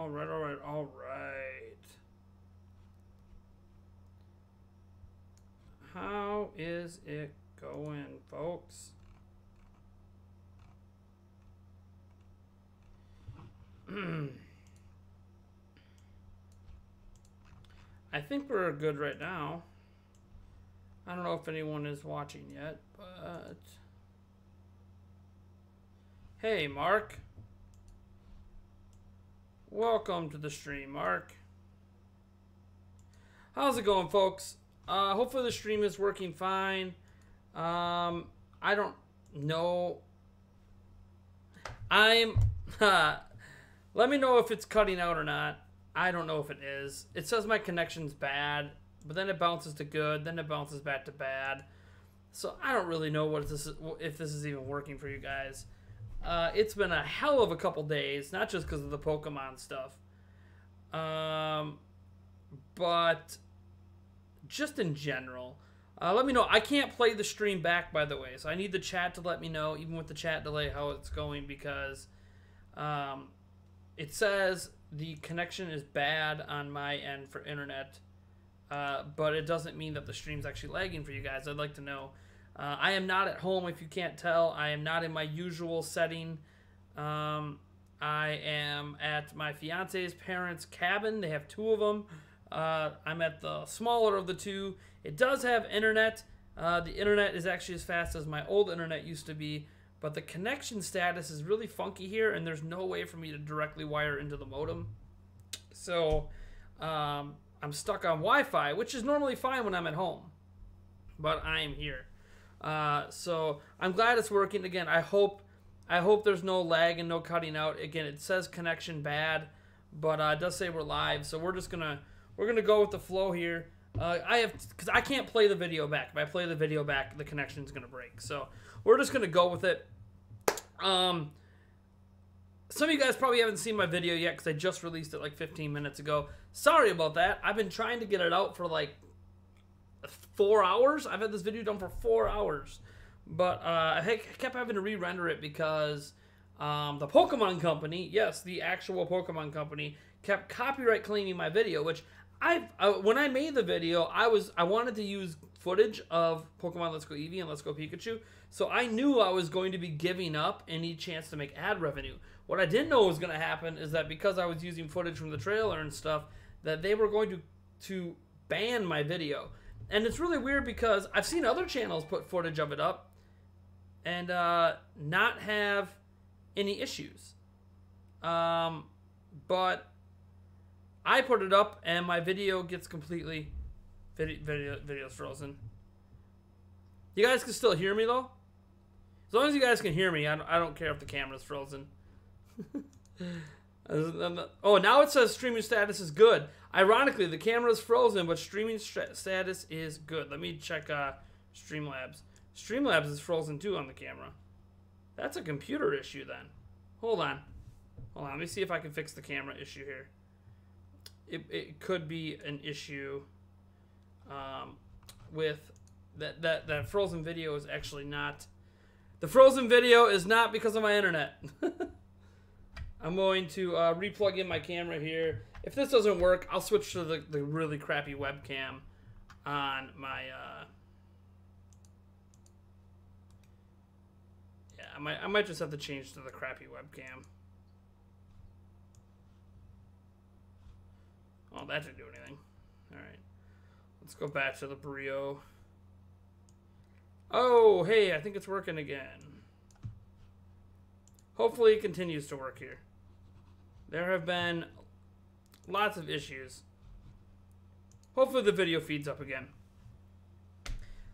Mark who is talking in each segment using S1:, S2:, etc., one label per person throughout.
S1: All right, all right, all right. How is it going, folks? I think we're good right now. I don't know if anyone is watching yet, but... Hey, Mark. Welcome to the stream, Mark. How's it going, folks? Hopefully the stream is working fine. I don't know. Let me know if it's cutting out or not. I don't know if it is. It says my connection's bad, but then it bounces to good, then it bounces back to bad. So I don't really know what this is, if this is even working for you guys. It's been a hell of a couple days, not just because of the Pokemon stuff, but just in general. Let me know. I can't play the stream back, by the way, so I need the chat to let me know, even with the chat delay, how it's going, because it says the connection is bad on my end for internet, but it doesn't mean that the stream's actually lagging for you guys. I'd like to know. I am not at home, if you can't tell. I am not in my usual setting. I am at my fiance's parents' cabin. They have two of them. I'm at the smaller of the two. It does have internet. The internet is actually as fast as my old internet used to be, but the connection status is really funky here, and there's no way for me to directly wire into the modem. So I'm stuck on Wi-Fi, which is normally fine when I'm at home, but I am here. So I'm glad it's working. Again, I hope there's no lag and no cutting out. Again, it says connection bad, but it does say we're live, so we're gonna go with the flow here. Because I can't play the video back. If I play the video back, the connection's gonna break. So we're just gonna go with it. Some of you guys probably haven't seen my video yet because I just released it like 15 minutes ago. Sorry about that. I've been trying to get it out for like 4 hours. I've had this video done for 4 hours, but I kept having to re-render it because the Pokemon company, yes, the actual Pokemon company, kept copyright claiming my video. Which when I made the video, I wanted to use footage of Pokemon Let's Go Eevee and Let's Go Pikachu, so I knew I was going to be giving up any chance to make ad revenue. What I didn't know was going to happen is that because I was using footage from the trailer and stuff, that they were going to ban my video. And it's really weird because I've seen other channels put footage of it up and not have any issues. But I put it up and my video gets completely... Video's frozen. You guys can still hear me though? As long as you guys can hear me, I don't care if the camera's frozen. Oh, now it says streaming status is good. Ironically, the camera's frozen, but streaming status is good. Let me check Streamlabs. Streamlabs is frozen too on the camera. That's a computer issue then. Hold on. Hold on. Let me see if I can fix the camera issue here. It could be an issue with that frozen video is actually not. The frozen video is not because of my internet. I'm going to replug in my camera here. If this doesn't work, I'll switch to the really crappy webcam on my... yeah, I might just have to change to the crappy webcam. Oh, that didn't do anything. Alright. Let's go back to the Brio. Oh, hey, I think it's working again. Hopefully it continues to work here. There have been lots of issues. Hopefully the video feeds up again.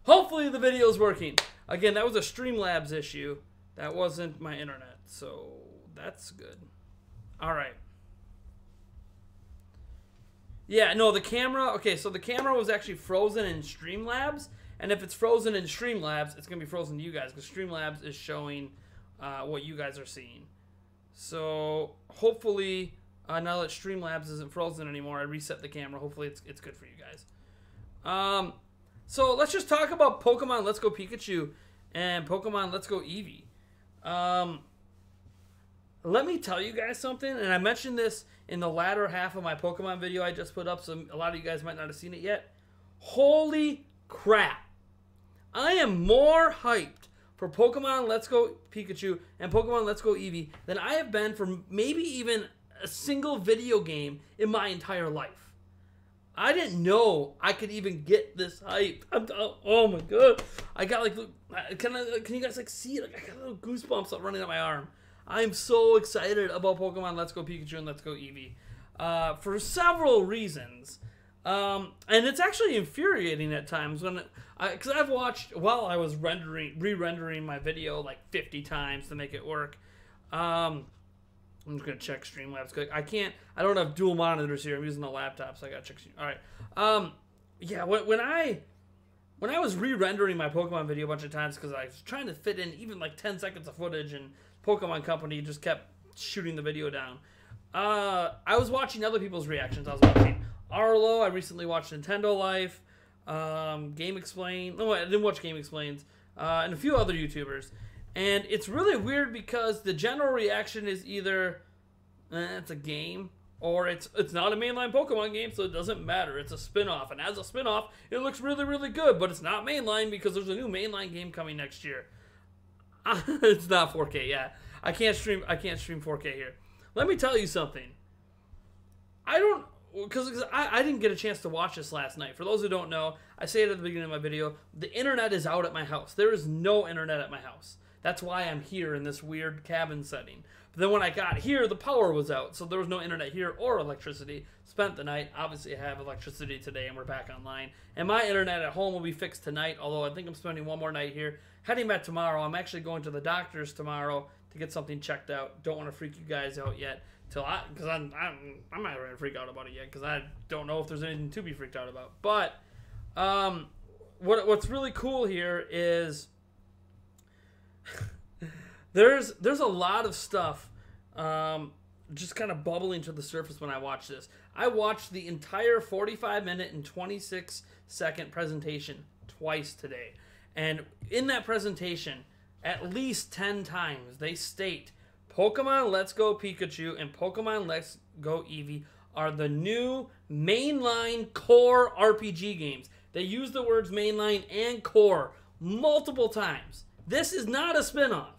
S1: Hopefully the video is working. Again, that was a Streamlabs issue. That wasn't my internet, so that's good. Alright. Yeah, no, the camera... Okay, so the camera was actually frozen in Streamlabs, and if it's frozen in Streamlabs, it's going to be frozen to you guys, because Streamlabs is showing what you guys are seeing. So, hopefully, now that Streamlabs isn't frozen anymore, I reset the camera. Hopefully, it's good for you guys. So, let's just talk about Pokemon Let's Go Pikachu and Pokemon Let's Go Eevee. Let me tell you guys something, and I mentioned this in the latter half of my Pokemon video I just put up, so a lot of you guys might not have seen it yet. Holy crap. I am more hyped for Pokemon Let's Go Pikachu and Pokemon Let's Go Eevee than I have been for maybe even a single video game in my entire life. I didn't know I could even get this hype. Oh my god. I got like, can you guys like see it? Like, I got little goosebumps running up my arm. I'm so excited about Pokemon Let's Go Pikachu and Let's Go Eevee for several reasons. And it's actually infuriating at times when, because I've watched while I was re-rendering my video like 50 times to make it work. I'm just gonna check Streamlabs quick. I don't have dual monitors here. I'm using the laptop, so I gotta check. All right. Yeah. When I was re-rendering my Pokemon video a bunch of times because I was trying to fit in even like 10 seconds of footage, and Pokemon Company just kept shooting the video down. I was watching other people's reactions. I was watching Arlo. I recently watched Nintendo Life, Game Explain. No, I didn't watch Game Explains, and a few other YouTubers. And it's really weird because the general reaction is either it's a game, or it's not a mainline Pokemon game, so it doesn't matter. It's a spin-off, and as a spin-off, it looks really, really good, but it's not mainline because there's a new mainline game coming next year. It's not 4K, yeah. I can't stream 4K here. Let me tell you something. Because I didn't get a chance to watch this last night. For those who don't know, I say it at the beginning of my video, the internet is out at my house. There is no internet at my house. That's why I'm here in this weird cabin setting. But then when I got here, the power was out, so there was no internet here or electricity. Spent the night. Obviously, I have electricity today, and we're back online. And my internet at home will be fixed tonight, although I think I'm spending one more night here. Heading back tomorrow. I'm actually going to the doctor's tomorrow to get something checked out. Don't want to freak you guys out yet, because I'm not ready to freak out about it yet, because I don't know if there's anything to be freaked out about. But what's really cool here is there's a lot of stuff just kind of bubbling to the surface when I watch this. I watched the entire 45-minute and 26-second presentation twice today. And in that presentation, at least 10 times, they state Pokemon Let's Go Pikachu and Pokemon Let's Go Eevee are the new mainline core RPG games. They use the words mainline and core multiple times. This is not a spinoff.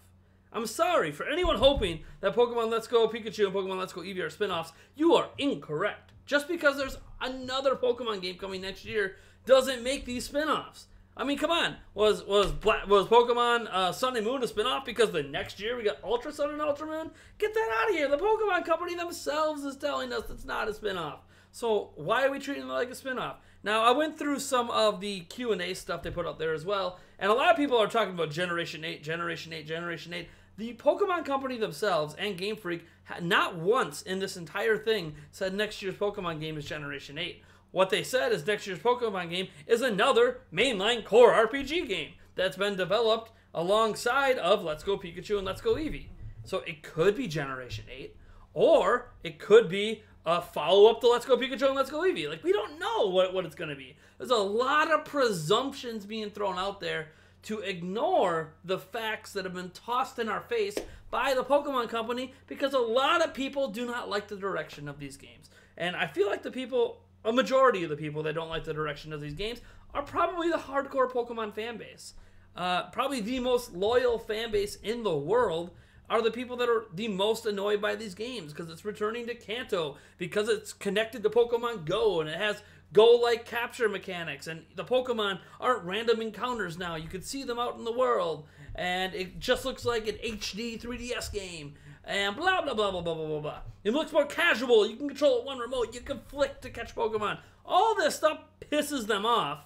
S1: I'm sorry. For anyone hoping that Pokemon Let's Go Pikachu and Pokemon Let's Go Eevee are spinoffs, you are incorrect. Just because there's another Pokemon game coming next year doesn't make these spinoffs. I mean, come on. Was Pokemon Sun and Moon a spinoff because the next year we got Ultra Sun and Ultra Moon? Get that out of here. The Pokemon Company themselves is telling us it's not a spinoff. So why are we treating it like a spinoff? Now, I went through some of the Q&A stuff they put up there as well, and a lot of people are talking about Generation 8, Generation 8, Generation 8. The Pokemon Company themselves and Game Freak not once in this entire thing said next year's Pokemon game is Generation 8. What they said is next year's Pokemon game is another mainline core RPG game that's been developed alongside of Let's Go Pikachu and Let's Go Eevee. So it could be Generation 8, or it could be a follow-up to Let's Go Pikachu and Let's Go Eevee. Like, we don't know what it's going to be. There's a lot of presumptions being thrown out there to ignore the facts that have been tossed in our face by the Pokemon Company, because a lot of people do not like the direction of these games. And I feel like a majority of the people that don't like the direction of these games are probably the hardcore Pokemon fan base. Probably the most loyal fan base in the world are the people that are the most annoyed by these games, because it's returning to Kanto, because it's connected to Pokemon Go, and it has Go-like capture mechanics, and the Pokemon aren't random encounters now. You can see them out in the world, and it just looks like an HD 3DS game, and blah, blah, blah, blah, blah, blah, blah, blah. It looks more casual. You can control it with one remote. You can flick to catch Pokemon. All this stuff pisses them off.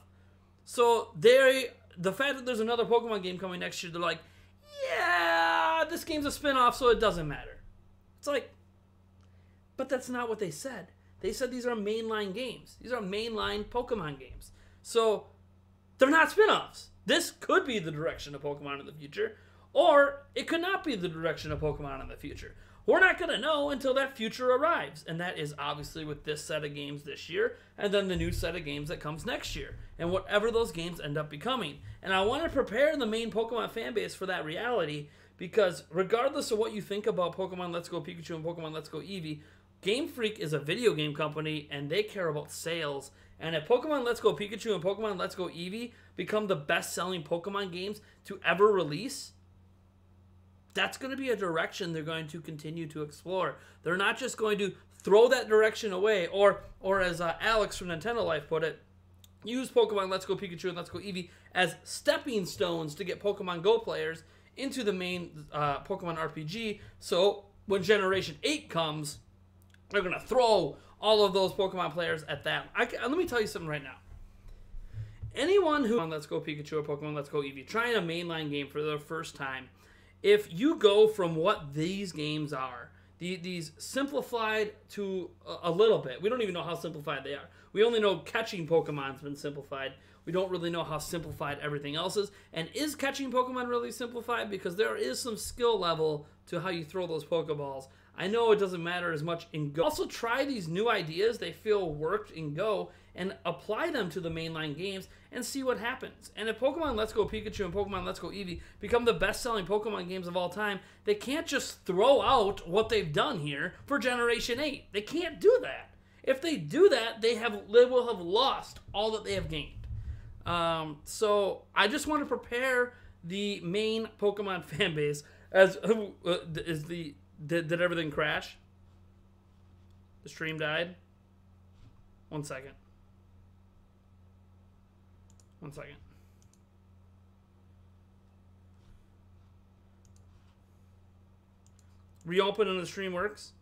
S1: So the fact that there's another Pokemon game coming next year, they're like, yeah, this game's a spin-off, so it doesn't matter. It's like, but that's not what they said. They said these are mainline games. These are mainline Pokemon games. So they're not spin-offs. This could be the direction of Pokemon in the future, or it could not be the direction of Pokemon in the future. We're not going to know until that future arrives, and that is obviously with this set of games this year, and then the new set of games that comes next year, and whatever those games end up becoming. And I want to prepare the main Pokemon fan base for that reality, because regardless of what you think about Pokemon Let's Go Pikachu and Pokemon Let's Go Eevee, Game Freak is a video game company, and they care about sales. And if Pokemon Let's Go Pikachu and Pokemon Let's Go Eevee become the best-selling Pokemon games to ever release, that's going to be a direction they're going to continue to explore. They're not just going to throw that direction away, or as Alex from Nintendo Life put it, use Pokemon Let's Go Pikachu and Let's Go Eevee as stepping stones to get Pokemon Go players into the main Pokemon RPG. So when Generation 8 comes, they're going to throw all of those Pokemon players at that. Let me tell you something right now. Anyone who on Let's Go Pikachu or Pokemon Let's Go Eevee trying a mainline game for the first time, if you go from what these games are, these simplified to a little bit. We don't even know how simplified they are. We only know catching Pokemon's been simplified. We don't really know how simplified everything else is. And is catching Pokemon really simplified? Because there is some skill level to how you throw those Pokeballs. I know it doesn't matter as much in Go. Also try these new ideas they feel worked in Go and apply them to the mainline games and see what happens. And if Pokemon Let's Go Pikachu and Pokemon Let's Go Eevee become the best-selling Pokemon games of all time, they can't just throw out what they've done here for Generation 8. They can't do that. If they do that, they will have lost all that they have gained. So I just want to prepare the main Pokemon fan base as did everything crash? The stream died? 1 second. 1 second. Reopen and the stream works?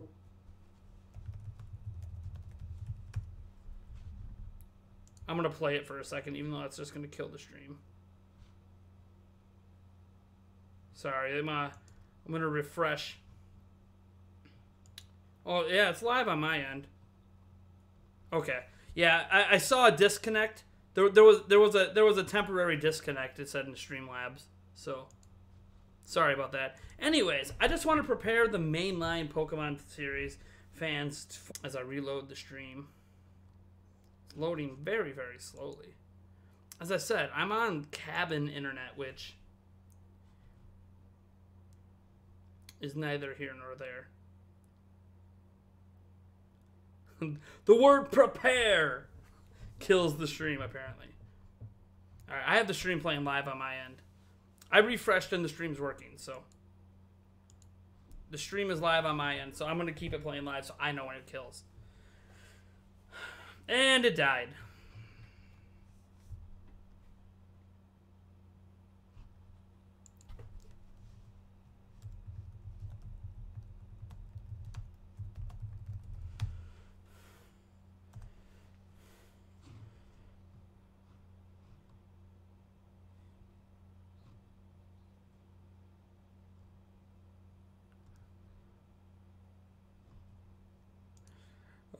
S1: I'm going to play it for a second, even though that's just going to kill the stream. Sorry, I'm going to refresh. Oh, yeah, it's live on my end. Okay. Yeah, I saw a disconnect. There was a temporary disconnect, it said in Streamlabs. So, sorry about that. Anyways, I just want to prepare the mainline Pokemon series fans as I reload the stream. It's loading very, very slowly. As I said, I'm on cabin internet, which is neither here nor there. The word prepare kills the stream, apparently. Alright, I have the stream playing live on my end. I refreshed and the stream's working, so. The stream is live on my end, so I'm going to keep it playing live so I know when it kills. And it died.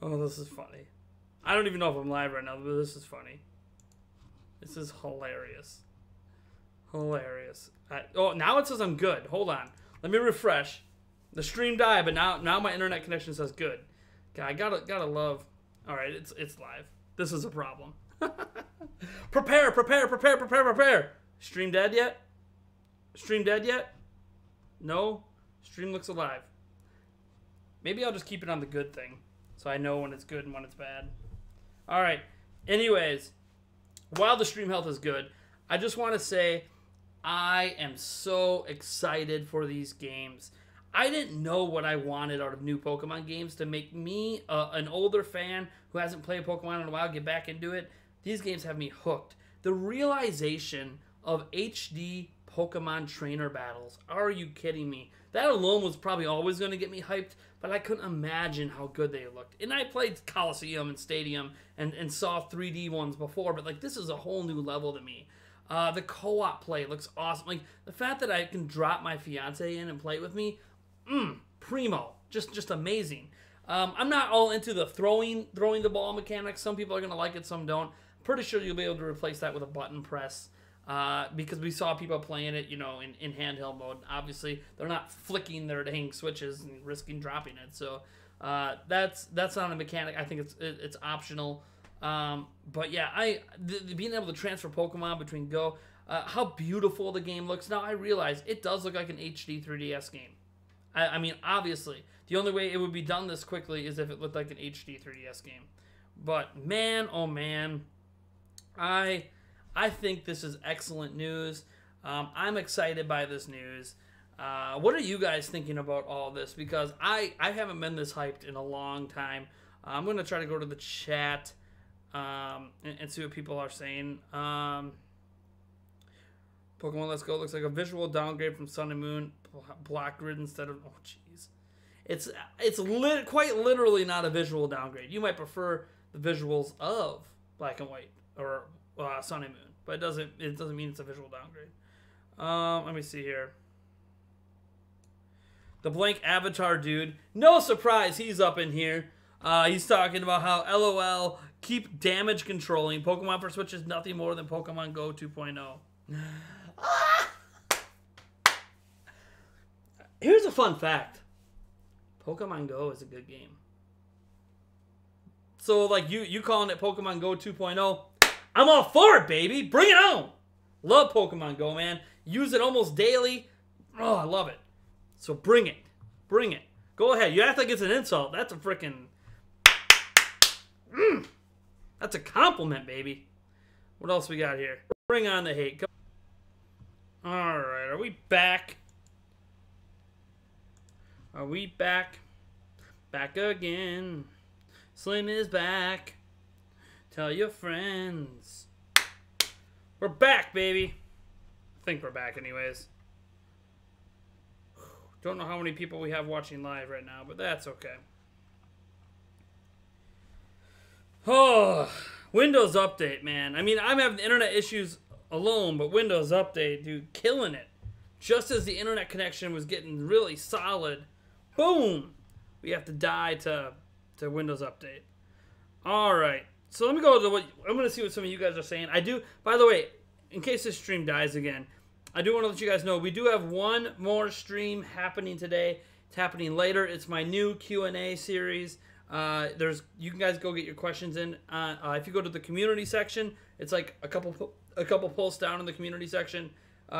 S1: Oh, this is funny. I don't even know if I'm live right now, but this is funny. This is hilarious. Hilarious. Oh, now it says I'm good. Hold on. Let me refresh. The stream died, but now my internet connection says good. God, I gotta love. All right, it's live. This is a problem. Prepare. Stream dead yet? Stream dead yet? No. Stream looks alive. Maybe I'll just keep it on the good thing, so I know when it's good and when it's bad. All right. Anyways, while the stream health is good, I just want to say I am so excited for these games. I didn't know what I wanted out of new Pokemon games to make me, an older fan who hasn't played Pokemon in a while, get back into it. These games have me hooked. The realization of HD Pokemon trainer battles. Are you kidding me? That alone was probably always going to get me hyped, but I couldn't imagine how good they looked. And I played Coliseum and Stadium and saw 3D ones before, but like this is a whole new level to me. The co-op play looks awesome. Like the fact that I can drop my fiance in and play with me, primo, just amazing. I'm not all into the throwing the ball mechanics. Some people are going to like it, some don't. Pretty sure you'll be able to replace that with a button press. Because we saw people playing it, you know, in handheld mode. Obviously, they're not flicking their dang switches and risking dropping it. So that's not a mechanic. I think it's optional. But yeah, being able to transfer Pokemon between Go, how beautiful the game looks. Now I realize it does look like an HD 3DS game. I mean, obviously, the only way it would be done this quickly is if it looked like an HD 3DS game. But man, oh man, I think this is excellent news. I'm excited by this news. What are you guys thinking about all this? Because I haven't been this hyped in a long time. I'm going to try to go to the chat and see what people are saying. Pokemon Let's Go looks like a visual downgrade from Sun and Moon. Block grid instead of... Oh, jeez. It's quite literally not a visual downgrade. You might prefer the visuals of Black and White or Sun and Moon, but it doesn't mean it's a visual downgrade. Let me see here. The blank avatar dude. No surprise, he's up in here. He's talking about how LOL keep damage controlling. Pokemon for Switch is nothing more than Pokemon Go 2.0. Here's a fun fact. Pokemon Go is a good game. So, like, you calling it Pokemon Go 2.0, I'm all for it, baby. Bring it on. Love Pokemon Go, man. Use it almost daily. Oh, I love it. So bring it. Bring it. Go ahead. You act like it's an insult. That's a freaking... That's a compliment, baby. What else we got here? Bring on the hate. Alright, are we back? Are we back? Back again. Slim is back. Tell your friends. We're back, baby. I think we're back anyways. Don't know how many people we have watching live right now, but that's okay. Oh, Windows Update, man. I mean, I'm having internet issues alone, but Windows Update, dude, killing it. Just as the internet connection was getting really solid, boom, we have to die to Windows Update. All right, so let me go to what I'm going to see what some of you guys are saying. I do, by the way, in case this stream dies again, I do want to let you guys know we do have one more stream happening today. It's happening later. It's my new Q&A series. You can guys go get your questions in. If you go to the community section, it's like a couple posts down in the community section.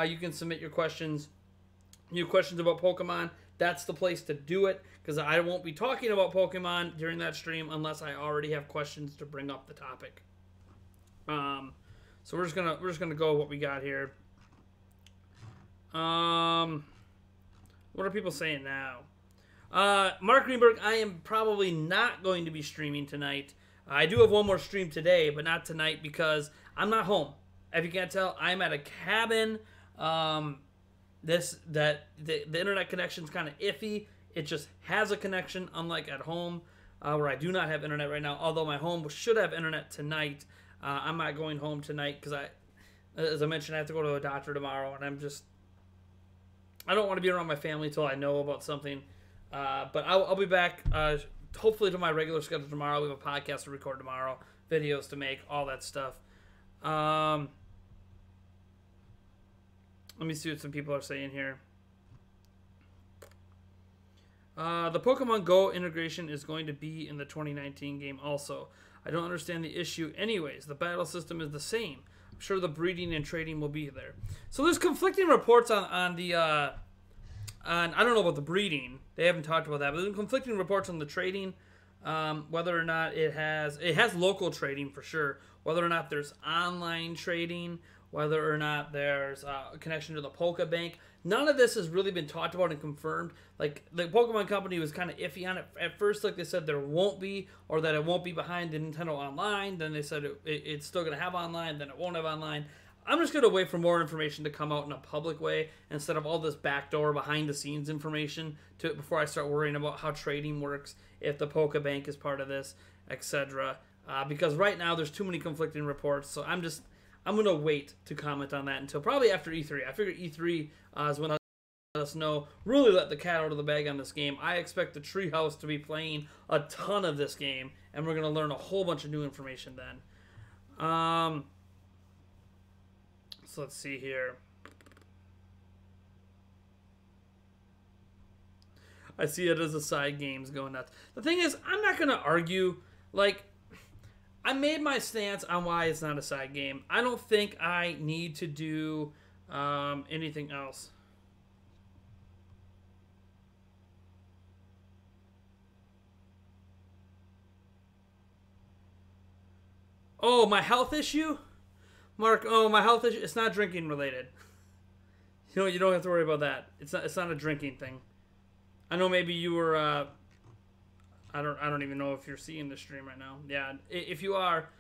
S1: You can submit your questions. You have questions about Pokemon. That's the place to do it because I won't be talking about Pokemon during that stream unless I already have questions to bring up the topic. So we're just gonna go what we got here. What are people saying now? Mark Greenberg, I am probably not going to be streaming tonight. I do have one more stream today, but not tonight because I'm not home. If you can't tell, I'm at a cabin. The internet connection's kind of iffy. It just has a connection, unlike at home, where I do not have internet right now. Although my home should have internet tonight. I'm not going home tonight because as I mentioned, I have to go to a doctor tomorrow, and I don't want to be around my family until I know about something. But I'll be back, hopefully to my regular schedule tomorrow. We have a podcast to record tomorrow, videos to make, all that stuff. Let me see what some people are saying here. The Pokemon Go integration is going to be in the 2019 game also. I don't understand the issue anyways. The battle system is the same. I'm sure the breeding and trading will be there. So there's conflicting reports on the... I don't know about the breeding. They haven't talked about that. But there's conflicting reports on the trading. Whether or not it has local trading for sure. Whether or not there's online trading. Whether or not there's a connection to the Poke Bank. None of this has really been talked about and confirmed. Like, the Pokemon Company was kind of iffy on it. At first, like they said, there won't be, or that it won't be behind the Nintendo Online. Then they said it's still going to have online, then it won't have online. I'm just going to wait for more information to come out in a public way instead of all this backdoor behind-the-scenes information before I start worrying about how trading works, if the Poke Bank is part of this, etc. Because right now, there's too many conflicting reports, so I'm going to wait to comment on that until probably after E3. I figure E3 is when I'll let us know, really let the cat out of the bag on this game. I expect the Treehouse to be playing a ton of this game, and we're going to learn a whole bunch of new information then. So let's see here. I see it as a side games going nuts. The thing is, I'm not going to argue, like... I made my stance on why it's not a side game. I don't think I need to do anything else. Oh, my health issue? Mark, oh, my health issue. It's not drinking related. You don't have to worry about that. It's not a drinking thing. I know maybe you were, I don't even know if you're seeing the stream right now. Yeah, if you are,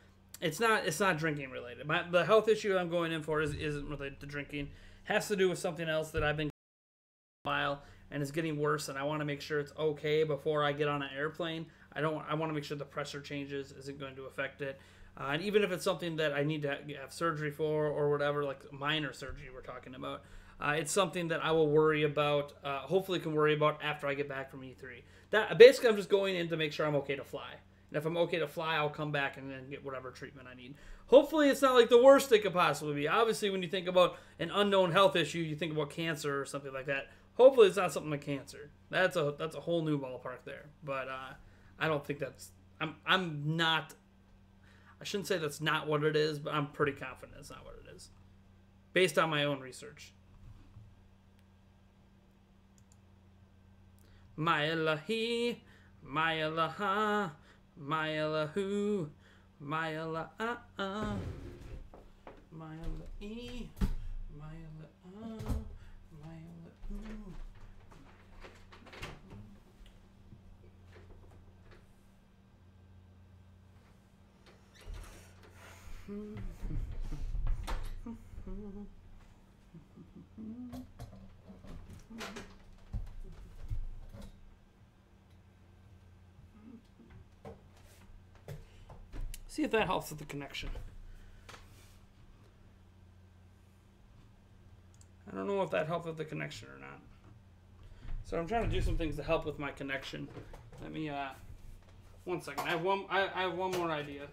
S1: it's not drinking related. The health issue I'm going in for isn't related to drinking. Has to do with something else that I've been a while and is getting worse, and I want to make sure it's okay before I get on an airplane. I want to make sure the pressure changes isn't going to affect it. And even if it's something that I need to have surgery for or whatever, like minor surgery we're talking about, it's something that I will worry about, hopefully can worry about after I get back from E3. Basically, I'm just going in to make sure I'm okay to fly. And if I'm okay to fly, I'll come back and then get whatever treatment I need. Hopefully, it's not like the worst it could possibly be. Obviously, when you think about an unknown health issue, you think about cancer or something like that. Hopefully, it's not something like cancer. That's a whole new ballpark there. But I don't think that's... I'm not... I shouldn't say that's not what it is, but I'm pretty confident it's not what it is. Based on my own research. My Elohi, my Eloha, my Elohu, my Eloah, my Elohi, my Eloah, my Elohu. See if that helps with the connection. I don't know if that helped with the connection or not. So I'm trying to do some things to help with my connection. Let me, 1 second. I have one more idea.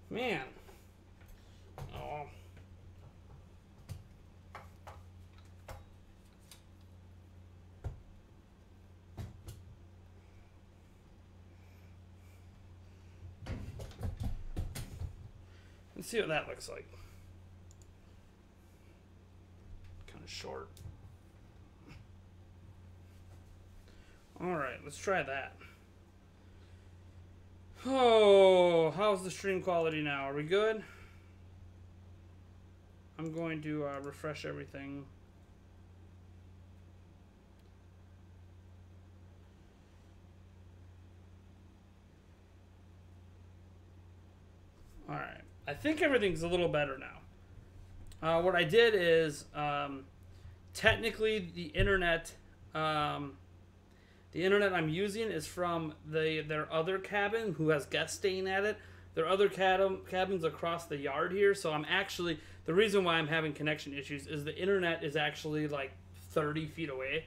S1: Man. Oh. Let's see what that looks like. Kind of short. All right, let's try that. Oh, how's the stream quality now? Are we good? I'm going to refresh everything. All right. I think everything's a little better now. What I did is, technically the internet I'm using is from their other cabin who has guests staying at it. There are other cabins across the yard here, so I'm actually... The reason why I'm having connection issues is the internet is actually like 30 feet away.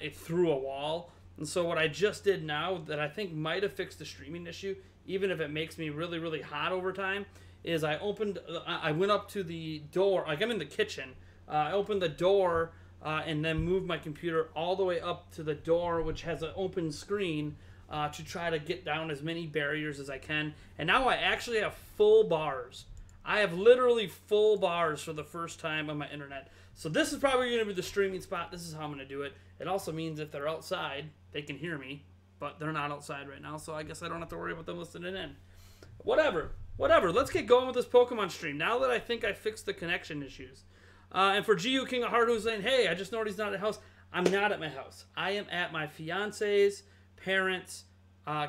S1: It through a wall. And so what I just did now that I think might have fixed the streaming issue, even if it makes me really, really hot over time, is I went up to the door, like I'm in the kitchen. I opened the door... and then move my computer all the way up to the door, which has an open screen, to try to get down as many barriers as I can. And now I actually have full bars. I have literally full bars for the first time on my internet. So this is probably going to be the streaming spot. This is how I'm going to do it. It also means if they're outside, they can hear me. But they're not outside right now, so I guess I don't have to worry about them listening in. Whatever. Let's get going with this Pokemon stream. Now that I think I fixed the connection issues. And for GU King of Heart, who's saying, hey, I just noticed he's not at the house. I'm not at my house. I am at my fiance's parents'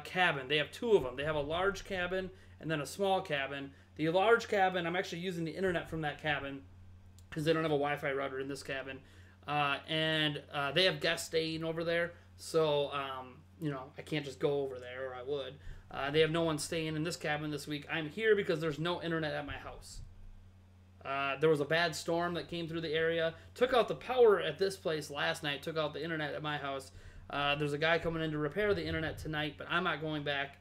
S1: cabin. They have two of them. They have a large cabin and then a small cabin. The large cabin, I'm actually using the internet from that cabin because they don't have a Wi-Fi router in this cabin. And they have guests staying over there. So, I can't just go over there, or I would. They have no one staying in this cabin this week. I'm here because there's no internet at my house. There was a bad storm that came through the area. Took out the power at this place last night. Took out the internet at my house. There's a guy coming in to repair the internet tonight, but I'm not going back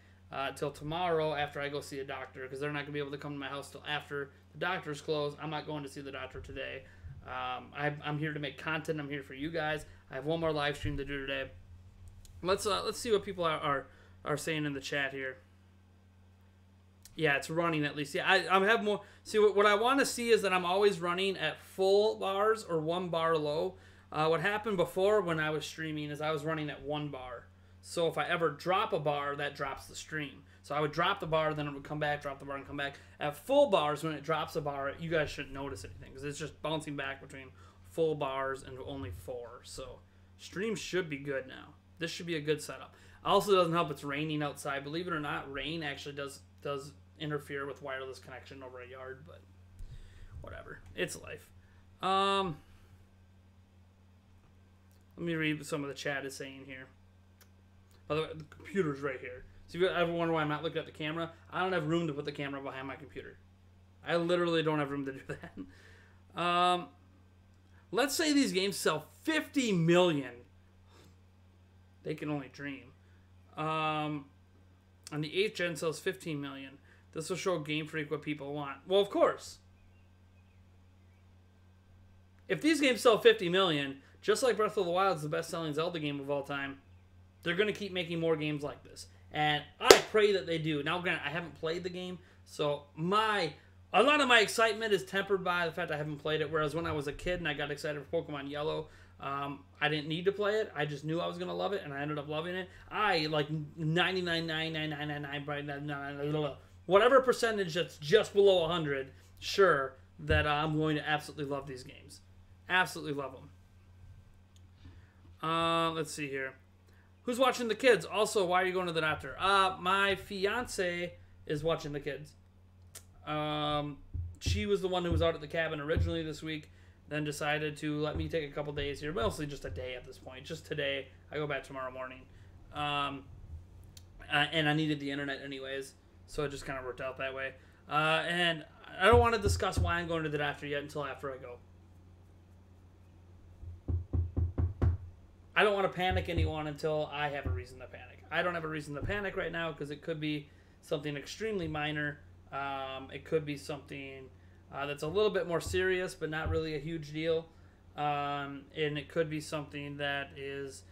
S1: till tomorrow after I go see a doctor, because they're not going to be able to come to my house till after the doctor's closed. I'm not going to see the doctor today. I'm here to make content. I'm here for you guys. I have one more live stream to do today. Let's see what people are saying in the chat here. Yeah, it's running at least. Yeah, I have more. See, what I want to see is that I'm always running at full bars or 1 bar low. What happened before when I was streaming is I was running at 1 bar. So if I ever drop a bar, that drops the stream. So I would drop the bar, then it would come back, drop the bar, and come back. At full bars, when it drops a bar, you guys shouldn't notice anything, because it's just bouncing back between full bars and only 4. So stream should be good now. This should be a good setup. Also, doesn't help it's raining outside. Believe it or not, rain actually does interfere with wireless connection over a yard, but whatever. It's life. Let me read what some of the chat is saying here. By the way, the computer's right here. So if you ever wonder why I'm not looking at the camera, I don't have room to put the camera behind my computer. I literally don't have room to do that. Let's say these games sell 50 million. They can only dream. And the 8th gen sells 15 million. This will show Game Freak what people want. Well, of course. If these games sell 50 million, just like Breath of the Wild is the best-selling Zelda game of all time, they're going to keep making more games like this. And I pray that they do. Now, granted, I haven't played the game, so a lot of my excitement is tempered by the fact I haven't played it, whereas when I was a kid and I got excited for Pokemon Yellow, I didn't need to play it. I just knew I was going to love it, and I ended up loving it. I, like 99.99999, whatever percentage that's just below 100, sure, that I'm going to absolutely love these games. Absolutely love them. Let's see here. Who's watching the kids? Also, why are you going to the doctor? My fiance is watching the kids. She was the one who was out at the cabin originally this week, then decided to let me take a couple days here. Mostly just a day at this point. Just today. I go back tomorrow morning. And I needed the internet anyways, so it just kind of worked out that way. And I don't want to discuss why I'm going to the doctor yet until after I go. I don't want to panic anyone until I have a reason to panic. I don't have a reason to panic right now because it could be something extremely minor. It could be something that's a little bit more serious, but not really a huge deal. And it could be something that is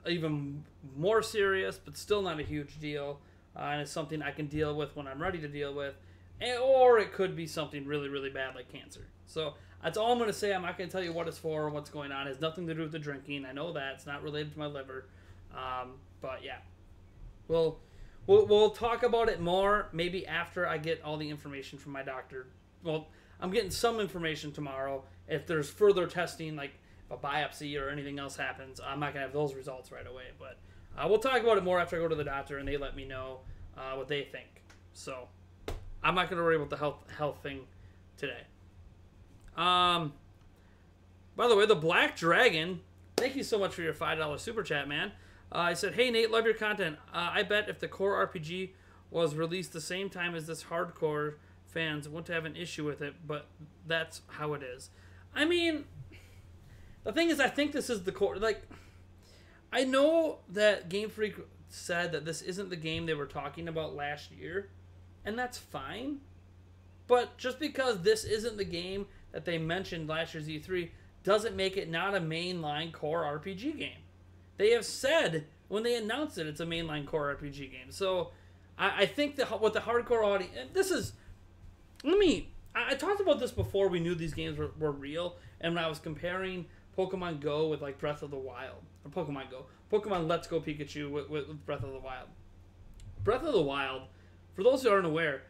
S1: even more serious, but still not a huge deal. And it's something I can deal with when I'm ready to deal with. Or it could be something really, really bad like cancer. So that's all I'm going to say. I'm not going to tell you what it's for or what's going on. It has nothing to do with the drinking. I know that. It's not related to my liver. But yeah. We'll talk about it more maybe after I get all the information from my doctor. Well, I'm getting some information tomorrow. If there's further testing, like a biopsy or anything else happens, I'm not going to have those results right away. But we'll talk about it more after I go to the doctor and they let me know what they think. So I'm not going to worry about the health thing today. By the way, the Black Dragon, thank you so much for your $5 super chat, man. I said, hey, Nate, love your content. I bet if the core RPG was released the same time as this, hardcore fans wouldn't have an issue with it, but that's how it is. I mean, the thing is, I think this is the core. Like, I know that Game Freak said that this isn't the game they were talking about last year, and that's fine. But just because this isn't the game that they mentioned last year's E3 doesn't make it not a mainline core RPG game. They have said when they announced it, it's a mainline core RPG game. So I think that what the hardcore audience, this is, I talked about this before we knew these games were real, and when I was comparing Pokemon Go with like Breath of the Wild, or Pokemon Let's Go Pikachu with Breath of the Wild. Breath of the Wild, for those who aren't aware,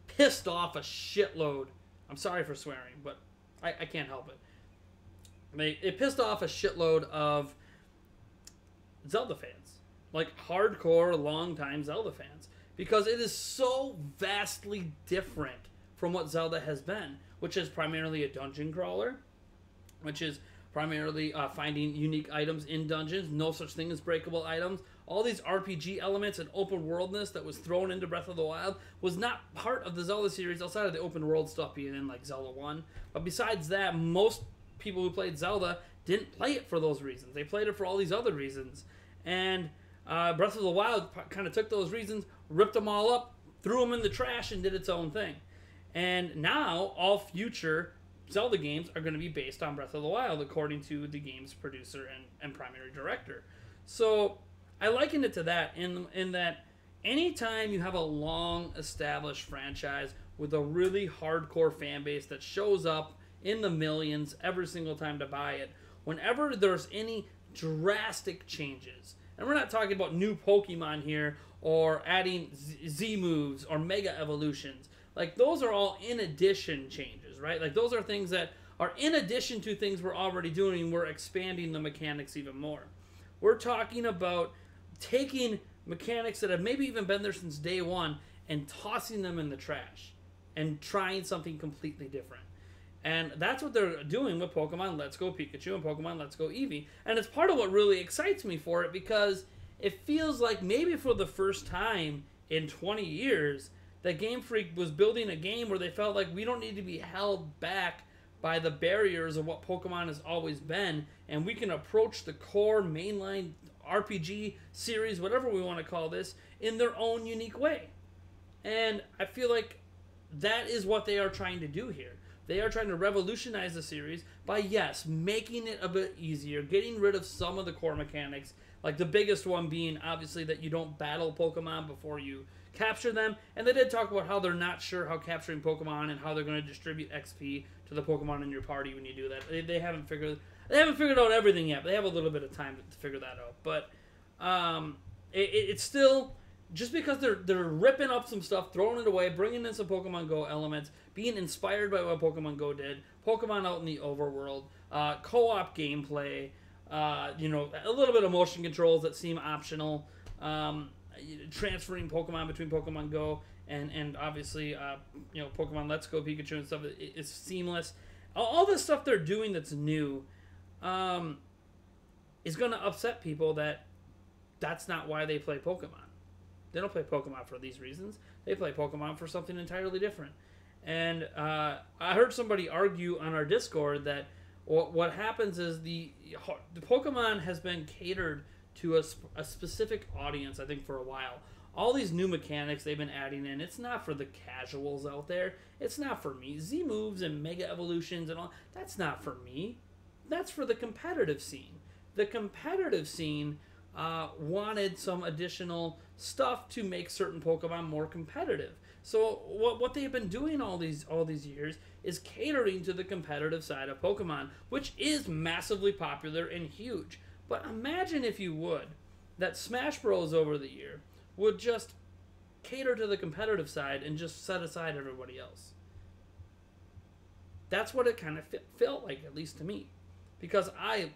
S1: pissed off a shitload. I'm sorry for swearing, but I can't help it. It pissed off a shitload of Zelda fans, like hardcore, long-time Zelda fans, because it is so vastly different from what Zelda has been, which is primarily a dungeon crawler, which is primarily finding unique items in dungeons, no such thing as breakable items. All these RPG elements and open worldness that was thrown into Breath of the Wild was not part of the Zelda series outside of the open world stuff being in like Zelda 1. But besides that, most people who played Zelda didn't play it for those reasons. They played it for all these other reasons. And Breath of the Wild kind of took those reasons, ripped them all up, threw them in the trash, and did its own thing. And now all future Zelda games are going to be based on Breath of the Wild, according to the game's producer and primary director. So I liken it to that in that anytime you have a long-established franchise with a really hardcore fan base that shows up in the millions every single time to buy it, whenever there's any drastic changes, and we're not talking about new Pokemon here or adding Z moves or Mega Evolutions, like those are all in addition changes, right? Like those are things that are in addition to things we're already doing, and we're expanding the mechanics even more. We're talking about taking mechanics that have maybe even been there since day one and tossing them in the trash and trying something completely different. And that's what they're doing with Pokemon Let's Go Pikachu and Pokemon Let's Go Eevee. And it's part of what really excites me for it, because it feels like maybe for the first time in 20 years that Game Freak was building a game where they felt like we don't need to be held back by the barriers of what Pokemon has always been, and we can approach the core mainline RPG series, whatever we want to call this, in their own unique way. And I feel like that is what they are trying to do here. They are trying to revolutionize the series by, yes, making it a bit easier, getting rid of some of the core mechanics, like the biggest one being, obviously, that you don't battle Pokemon before you capture them. And they did talk about how they're not sure how capturing Pokemon and how they're going to distribute XP to the Pokemon in your party when you do that. They haven't figured out everything yet. But they have a little bit of time to figure that out. But it's still, just because they're ripping up some stuff, throwing it away, bringing in some Pokemon Go elements, being inspired by what Pokemon Go did, Pokemon out in the overworld, co-op gameplay, a little bit of motion controls that seem optional, transferring Pokemon between Pokemon Go and obviously Pokemon Let's Go Pikachu and stuff is seamless. All this stuff they're doing that's new is going to upset people that's not why they play Pokemon. They don't play Pokemon for these reasons. They play Pokemon for something entirely different. And I heard somebody argue on our Discord that what happens is the Pokemon has been catered to a specific audience, I think, for a while. All these new mechanics they've been adding in, it's not for the casuals out there. It's not for me. Z moves and Mega Evolutions and all, that's not for me. That's for the competitive scene. The competitive scene wanted some additional stuff to make certain Pokemon more competitive. So what they've been doing all these years is catering to the competitive side of Pokemon, which is massively popular and huge. But imagine, if you would, that Smash Bros. Over the year would just cater to the competitive side and just set aside everybody else. That's what it kind of felt like, at least to me. Because I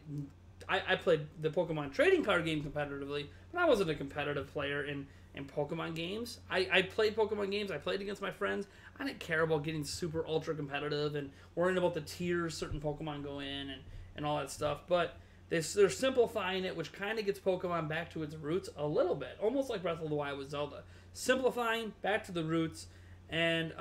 S1: played the Pokemon trading card game competitively, but I wasn't a competitive player in Pokemon games. I played Pokemon games. I played against my friends. I didn't care about getting super ultra competitive and worrying about the tiers certain Pokemon go in and all that stuff. But they're simplifying it, which kind of gets Pokemon back to its roots a little bit, almost like Breath of the Wild with Zelda. Simplifying, back to the roots, and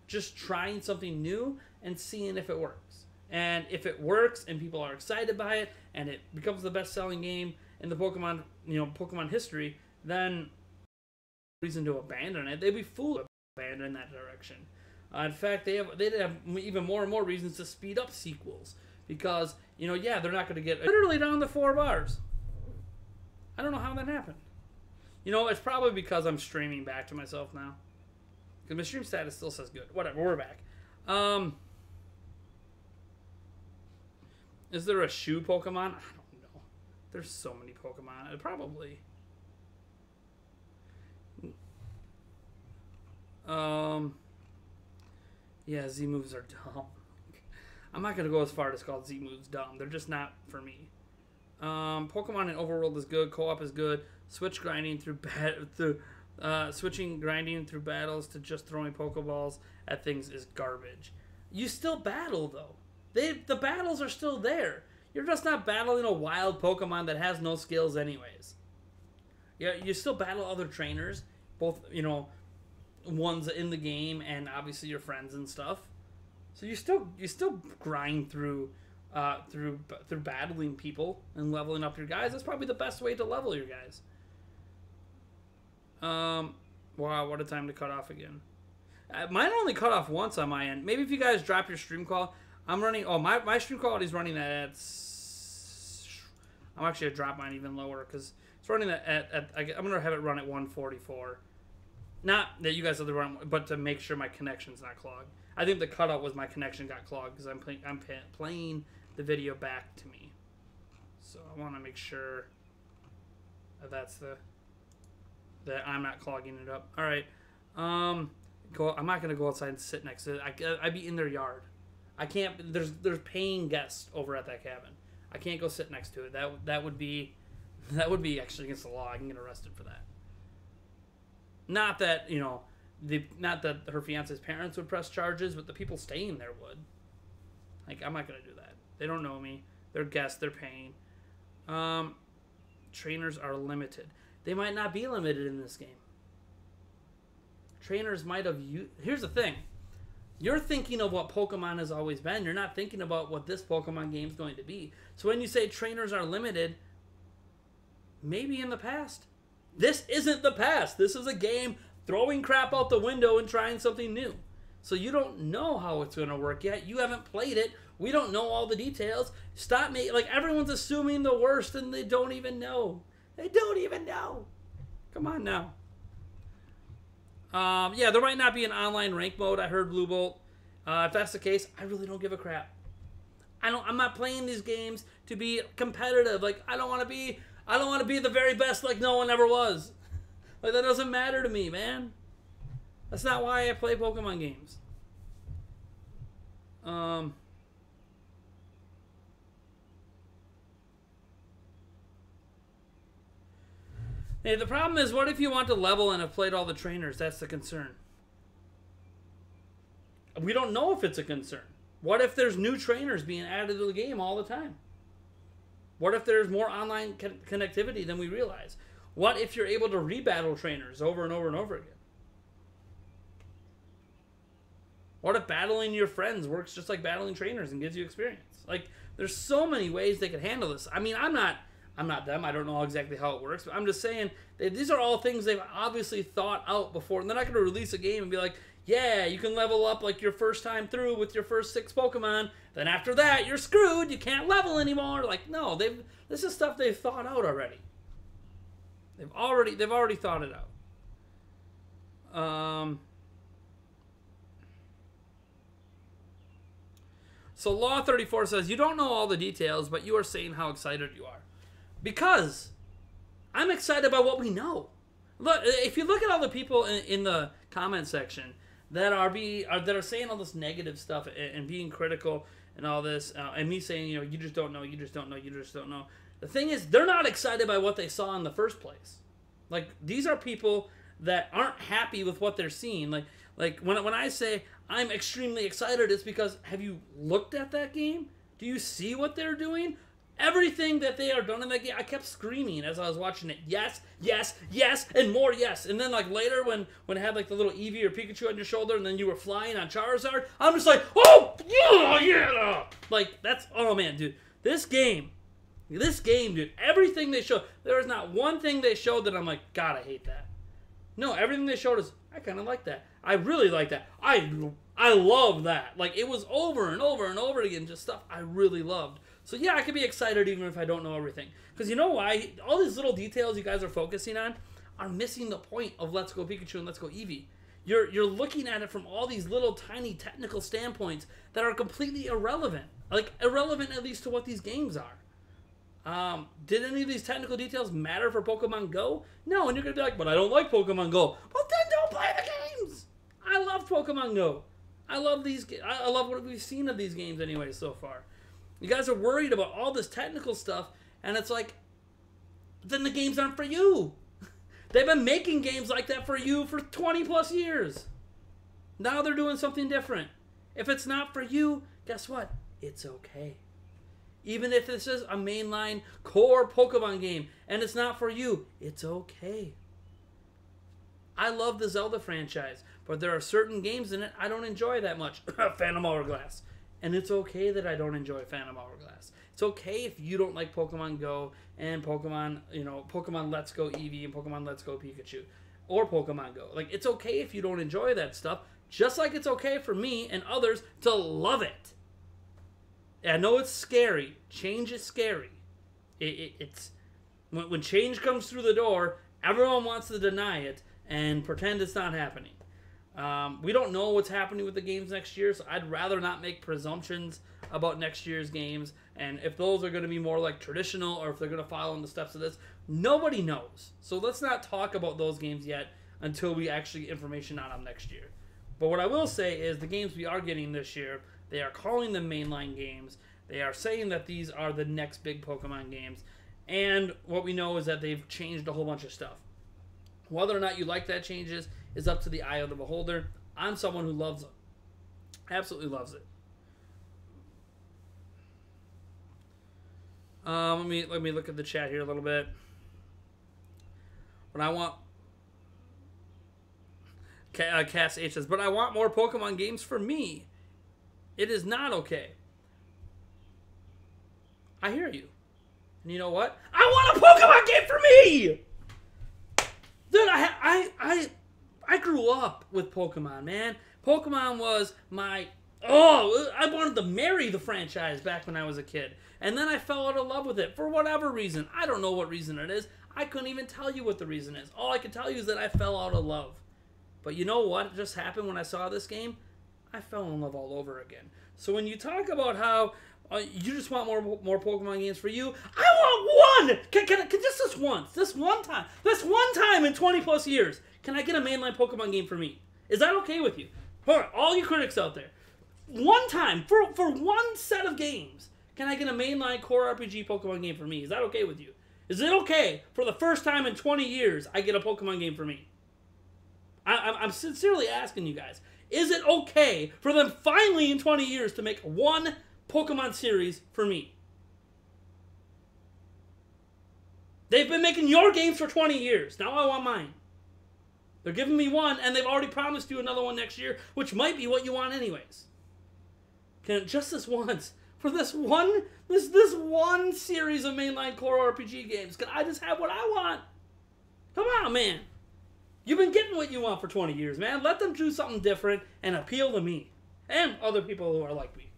S1: just trying something new and seeing if it works. And if it works and people are excited by it and it becomes the best-selling game in the Pokemon history, then reason to abandon it. They'd be foolish to abandon that direction. In fact, they'd have even more and more reasons to speed up sequels because they're not going to get literally down to 4 bars. I don't know how that happened. It's probably because I'm streaming back to myself now. Because my stream status still says good. Whatever, we're back. Is there a shoe Pokemon? I don't know. There's so many Pokemon. Probably. Yeah, Z moves are dumb. I'm not gonna go as far as call Z moves dumb. They're just not for me. Pokemon in Overworld is good. Co-op is good. Switching grinding through battles to just throwing Pokeballs at things is garbage. You still battle though. The battles are still there. You're just not battling a wild Pokemon that has no skills anyways. Yeah, you still battle other trainers, both ones in the game and obviously your friends and stuff. So you still grind through through battling people and leveling up your guys. That's probably the best way to level your guys. Wow, what a time to cut off again. Mine only cut off once on my end. Maybe if you guys drop your stream call, I'm running. Oh, my stream quality is running at. I'm actually gonna drop mine even lower because it's running at. I'm gonna have it run at 144. Not that you guys have to run, but to make sure my connection's not clogged. I think the cutoff was my connection got clogged because I'm playing the video back to me. So I want to make sure that that I'm not clogging it up. All right. I'm not gonna go outside and sit next to it. I'd be in their yard. I can't. There's paying guests over at that cabin. I can't go sit next to it. That would be actually against the law. I can get arrested for that. Not that not that her fiance's parents would press charges, but the people staying there would. Like, I'm not gonna do that. They don't know me. They're guests. They're paying. Trainers are limited. They might not be limited in this game. Trainers might have used... Here's the thing. You're thinking of what Pokemon has always been. You're not thinking about what this Pokemon game is going to be. So when you say trainers are limited, maybe in the past. This isn't the past. This is a game throwing crap out the window and trying something new. So you don't know how it's going to work yet. You haven't played it. We don't know all the details. Stop me. Like, everyone's assuming the worst and they don't even know. They don't even know. Come on now. Yeah, there might not be an online rank mode. I heard Blue Bolt. If that's the case, I really don't give a crap. I'm not playing these games to be competitive. Like, I don't want to be the very best like no one ever was. Like, that doesn't matter to me, man. That's not why I play Pokemon games. Hey, the problem is, what if you want to level and have played all the trainers? That's the concern. We don't know if it's a concern. What if there's new trainers being added to the game all the time? What if there's more online connectivity than we realize? What if you're able to rebattle trainers over and over and over again? What if battling your friends works just like battling trainers and gives you experience? Like, there's so many ways they could handle this. I mean, I'm not them. I don't know exactly how it works. But I'm just saying that these are all things they've obviously thought out before. And they're not going to release a game and be like, yeah, you can level up like your first time through with your first 6 Pokemon. Then after that, you're screwed. You can't level anymore. Like, no, this is stuff they've thought out already. They've already thought it out. So Law 34 says, you don't know all the details, but you are saying how excited you are. Because I'm excited by what we know. Look, if you look at all the people in the comment section that are saying all this negative stuff and being critical and all this, and me saying, you just don't know, you just don't know, you just don't know. The thing is, they're not excited by what they saw in the first place. Like, these are people that aren't happy with what they're seeing. Like when I say I'm extremely excited, it's because, have you looked at that game? Do you see what they're doing? Everything that they are done in that game, I kept screaming as I was watching it. Yes, yes, yes, and more yes. And then like later when it had like the little Eevee or Pikachu on your shoulder and then you were flying on Charizard, I'm just like, oh, yeah. Like, that's, oh man, dude. This game, dude, everything they showed, there is not one thing they showed that I'm like, God, I hate that. No, everything they showed is, I kind of like that. I really like that. I love that. Like, it was over and over and over again, just stuff I really loved. So yeah, I could be excited even if I don't know everything. Because you know why? All these little details you guys are focusing on are missing the point of Let's Go Pikachu and Let's Go Eevee. You're looking at it from all these little tiny technical standpoints that are completely irrelevant. Like, irrelevant at least to what these games are. Did any of these technical details matter for Pokemon Go? No, and you're going to be like, but I don't like Pokemon Go. Well, then don't play the games! I love Pokemon Go. I love what we've seen of these games anyway so far. You guys are worried about all this technical stuff, and it's like, then the games aren't for you. They've been making games like that for you for 20 plus years. Now they're doing something different. If it's not for you, guess what? It's okay. Even if this is a mainline core Pokemon game and it's not for you, it's okay. I love the Zelda franchise, but there are certain games in it I don't enjoy that much. Phantom Hourglass. And it's okay that I don't enjoy Phantom Hourglass. It's okay if you don't like Pokemon Go and Pokemon, Pokemon Let's Go Eevee and Pokemon Let's Go Pikachu. Or Pokemon Go. Like, it's okay if you don't enjoy that stuff. Just like it's okay for me and others to love it. I know it's scary. Change is scary. It's when change comes through the door, everyone wants to deny it and pretend it's not happening. We don't know what's happening with the games next year, so I'd rather not make presumptions about next year's games. And if those are going to be more like traditional or if they're going to follow in the steps of this, nobody knows. So let's not talk about those games yet until we actually get information on them next year. But what I will say is the games we are getting this year, they are calling them mainline games. They are saying that these are the next big Pokemon games. And what we know is that they've changed a whole bunch of stuff. Whether or not you like that changes is up to the eye of the beholder. I'm someone who loves it. Absolutely loves it. Let me look at the chat here a little bit. But I want... Cass H says, but I want more Pokemon games for me. It is not okay. I hear you. And you know what? I want a Pokemon game for me! Dude, I grew up with Pokemon, man. Pokemon was my... Oh, I wanted to marry the franchise back when I was a kid. And then I fell out of love with it for whatever reason. I don't know what reason it is. I couldn't even tell you what the reason is. All I can tell you is that I fell out of love. But you know what just happened when I saw this game? I fell in love all over again. So when you talk about how you just want more Pokemon games for you, I want one! Can just this one time in 20 plus years, can I get a mainline Pokemon game for me? Is that okay with you? All you critics out there. One time, for one set of games, can I get a mainline core RPG Pokemon game for me? Is that okay with you? Is it okay for the first time in 20 years I get a Pokemon game for me? I'm sincerely asking you guys. Is it okay for them finally in 20 years to make one Pokemon series for me? They've been making your games for 20 years. Now I want mine. They're giving me one, and they've already promised you another one next year, which might be what you want anyways. Can just this once, for this one series of mainline core RPG games, can I just have what I want? Come on, man. You've been getting what you want for 20 years, man. Let them do something different and appeal to me and other people who are like me.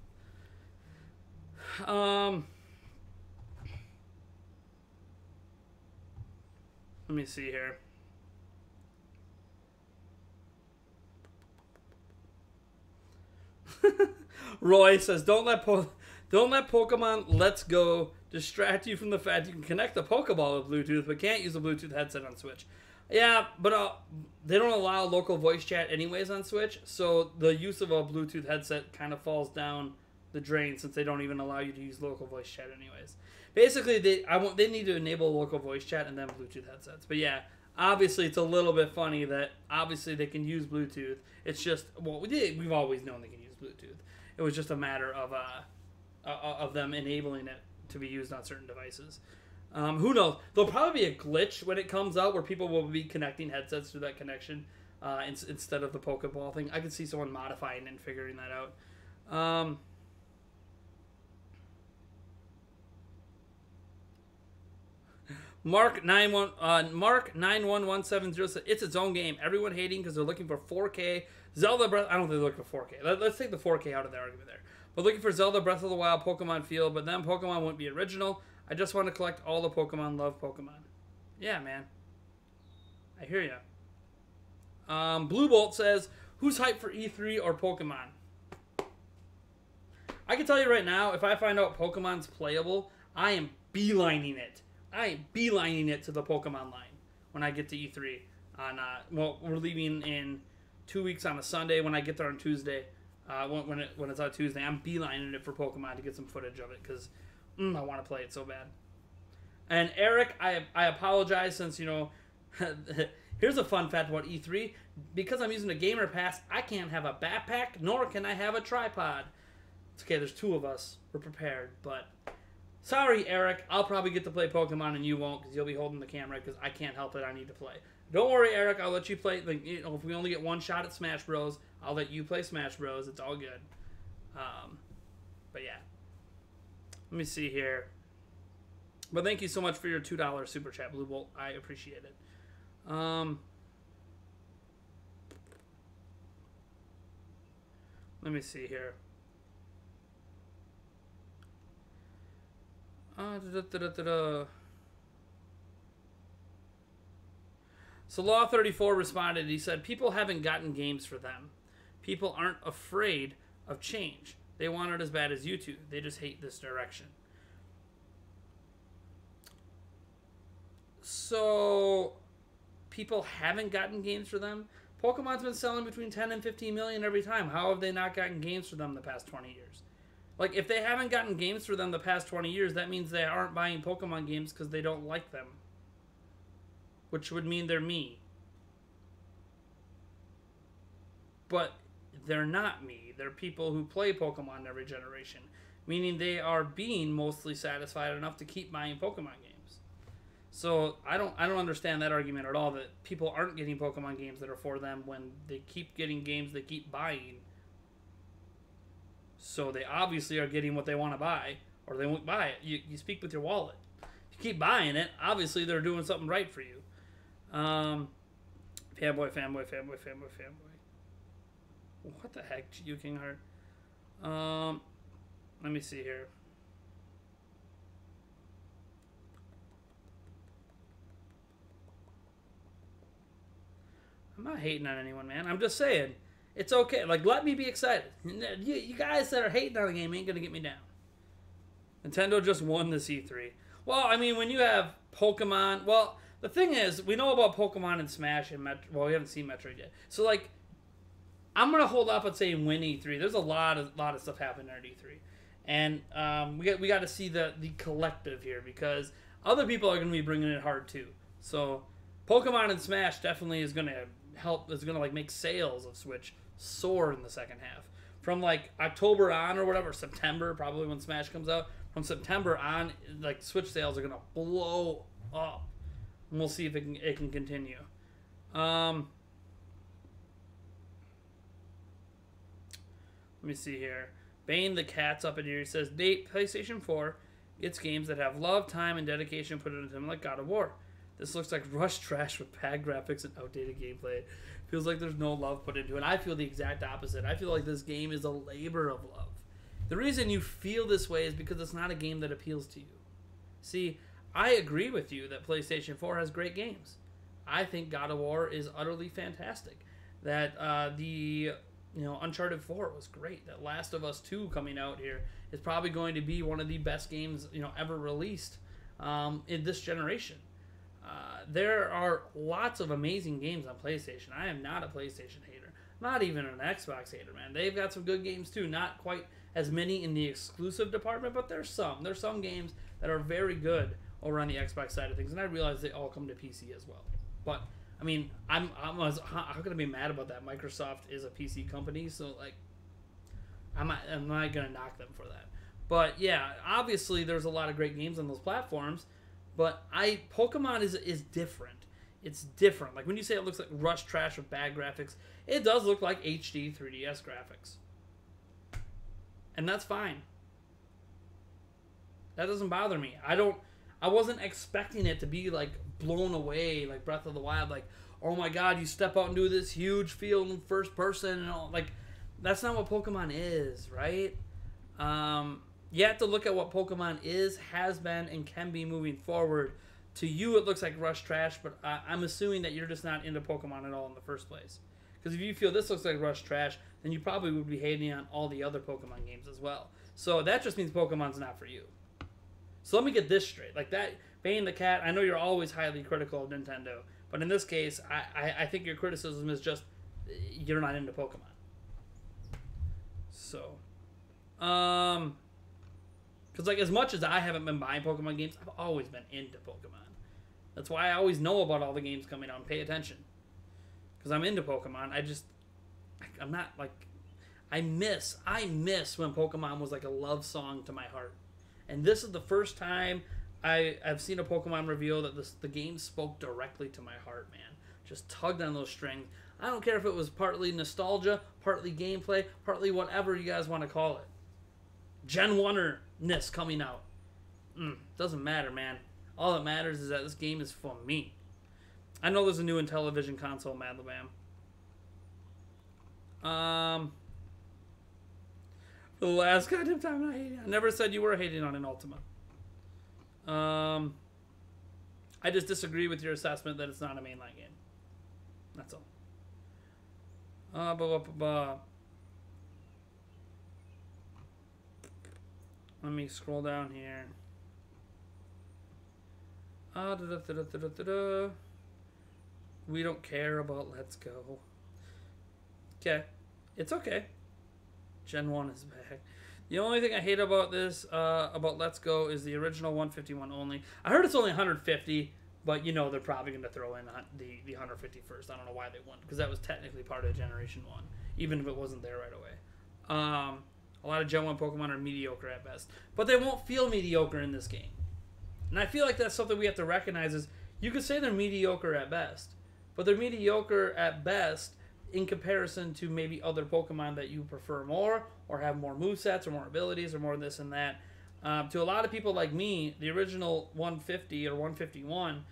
S1: Let me see here. Roy says, don't let Pokemon Let's Go distract you from the fact you can connect the Pokeball with Bluetooth, but can't use a Bluetooth headset on Switch. Yeah, but they don't allow local voice chat anyways on Switch, so the use of a Bluetooth headset kind of falls down the drain since they don't even allow you to use local voice chat anyways. Basically, they need to enable local voice chat and then Bluetooth headsets. But yeah, obviously it's a little bit funny that obviously they can use Bluetooth. It's just, well, we've always known they can use Bluetooth. It was just a matter of them enabling it to be used on certain devices. Who knows? There'll probably be a glitch when it comes out where people will be connecting headsets through that connection instead of the Pokeball thing. I could see someone modifying and figuring that out. Mark 91170 said it's its own game. Everyone hating because they're looking for 4K Zelda Breath. I don't think they're looking for 4K. Let's take the 4K out of the argument there. But looking for Zelda Breath of the Wild Pokemon feel, but then Pokemon wouldn't be original. I just want to collect all the Pokemon. Love Pokemon. Yeah, man. I hear ya. Blue Bolt says, who's hyped for E3 or Pokemon? I can tell you right now, if I find out Pokemon's playable, I am beelining it. I am beelining it to the Pokemon line when I get to E3. Well, we're leaving in 2 weeks on a Sunday. When I get there on Tuesday, when it's on Tuesday, I'm beelining it for Pokemon to get some footage of it because I want to play it so bad. And Eric, I apologize since, here's a fun fact about E3. Because I'm using a Gamer Pass, I can't have a backpack, nor can I have a tripod. It's okay, there's two of us. We're prepared, but... Sorry, Eric. I'll probably get to play Pokemon and you won't because you'll be holding the camera because I can't help it. I need to play. Don't worry, Eric. I'll let you play. If we only get one shot at Smash Bros, I'll let you play Smash Bros. It's all good. But yeah. Let me see here. But thank you so much for your $2 super chat, Blue Bolt. I appreciate it. Let me see here. So Law 34 responded. He said, people haven't gotten games for them. People aren't afraid of change. They want it as bad as you two. They just hate this direction. So people haven't gotten games for them? Pokemon's been selling between 10 and 15 million every time. How have they not gotten games for them the past 20 years? Like, if they haven't gotten games for them the past 20 years, that means they aren't buying Pokemon games because they don't like them. Which would mean they're me. But they're not me. They're people who play Pokemon every generation. Meaning they are being mostly satisfied enough to keep buying Pokemon games. So I don't understand that argument at all, that people aren't getting Pokemon games that are for them when they keep getting games they keep buying. So they obviously are getting what they want to buy, or they won't buy it. You speak with your wallet. If you keep buying it, obviously they're doing something right for you. Fanboy. What the heck, you King Heart? Let me see here. I'm not hating on anyone, man. I'm just saying, it's okay. Like, let me be excited. You guys that are hating on the game ain't gonna get me down. Nintendo just won this E3. Well, I mean, when you have Pokemon... Well, the thing is, we know about Pokemon and Smash and Metro... Well, we haven't seen Metroid yet. So, like, I'm gonna hold up and say win E3. There's a lot of stuff happening at E3. And we got to see the collective here, because other people are gonna be bringing it hard, too. So, Pokemon and Smash definitely is gonna help. Is gonna, like, make sales of Switch soar in the second half. From, like, October on or whatever, September, probably when Smash comes out. From September on, like, Switch sales are gonna blow up. And we'll see if it can continue. Let me see here. Bane the Cat's up in here. He says, Date, PlayStation 4 gets games that have love, time, and dedication put into them, like God of War. This looks like rush trash with bad graphics and outdated gameplay. Feels like there's no love put into it. I feel the exact opposite. I feel like this game is a labor of love. The reason you feel this way is because it's not a game that appeals to you. See, I agree with you that PlayStation 4 has great games. I think God of War is utterly fantastic. That Uncharted 4 was great. That Last of Us 2 coming out here is probably going to be one of the best games ever released in this generation. There are lots of amazing games on PlayStation. I am not a PlayStation hater. Not even an Xbox hater, man. They've got some good games too. Not quite as many in the exclusive department, but there's some. There's some games that are very good over on the Xbox side of things, and I realize they all come to PC as well. But I mean, how can I be mad about that? Microsoft is a PC company, so like, I'm not gonna knock them for that. But yeah, obviously there's a lot of great games on those platforms. But Pokemon is different. It's different. Like when you say it looks like rush trash with bad graphics, it does look like HD 3DS graphics. And that's fine. That doesn't bother me. I wasn't expecting it to be like blown away like Breath of the Wild. Like, oh my god, you step out and do this huge field in first person and all. Like, that's not what Pokemon is, right? You have to look at what Pokemon is, has been, and can be moving forward. To you, it looks like rush trash, but I'm assuming that you're just not into Pokemon at all in the first place. Because if you feel this looks like rush trash, then you probably would be hating on all the other Pokemon games as well. So that just means Pokemon's not for you. So let me get this straight. Like that, Bane the Cat, I know you're always highly critical of Nintendo, but in this case, I think your criticism is just you're not into Pokemon. So, because like as much as I haven't been buying Pokemon games, I've always been into Pokemon. That's why I always know about all the games coming out and pay attention. Because I'm into Pokemon. I'm not like, I miss when Pokemon was like a love song to my heart. And this is the first time I've seen a Pokemon reveal that the game spoke directly to my heart, man. Just tugged on those strings. I don't care if it was partly nostalgia, partly gameplay, partly whatever you guys want to call it. Gen 1-ness coming out. Doesn't matter, man. All that matters is that this game is for me. I know there's a new Intellivision console, Madlabam. For the last goddamn time I hated. I never said you were hating on an Ultima. I just disagree with your assessment that it's not a mainline game. That's all. Let me scroll down here. We don't care about Let's Go. Okay. It's okay. Gen 1 is back. The only thing I hate about this, about Let's Go, is the original 151 only. I heard it's only 150, but you know they're probably going to throw in the 150 first. I don't know why they wouldn't, because that was technically part of Generation 1, even if it wasn't there right away. A lot of Gen 1 Pokemon are mediocre at best, but they won't feel mediocre in this game. And I feel like that's something we have to recognize is you could say they're mediocre at best, but they're mediocre at best in comparison to maybe other Pokemon that you prefer more or have more movesets or more abilities or more this and that. To a lot of people like me, the original 150 or 151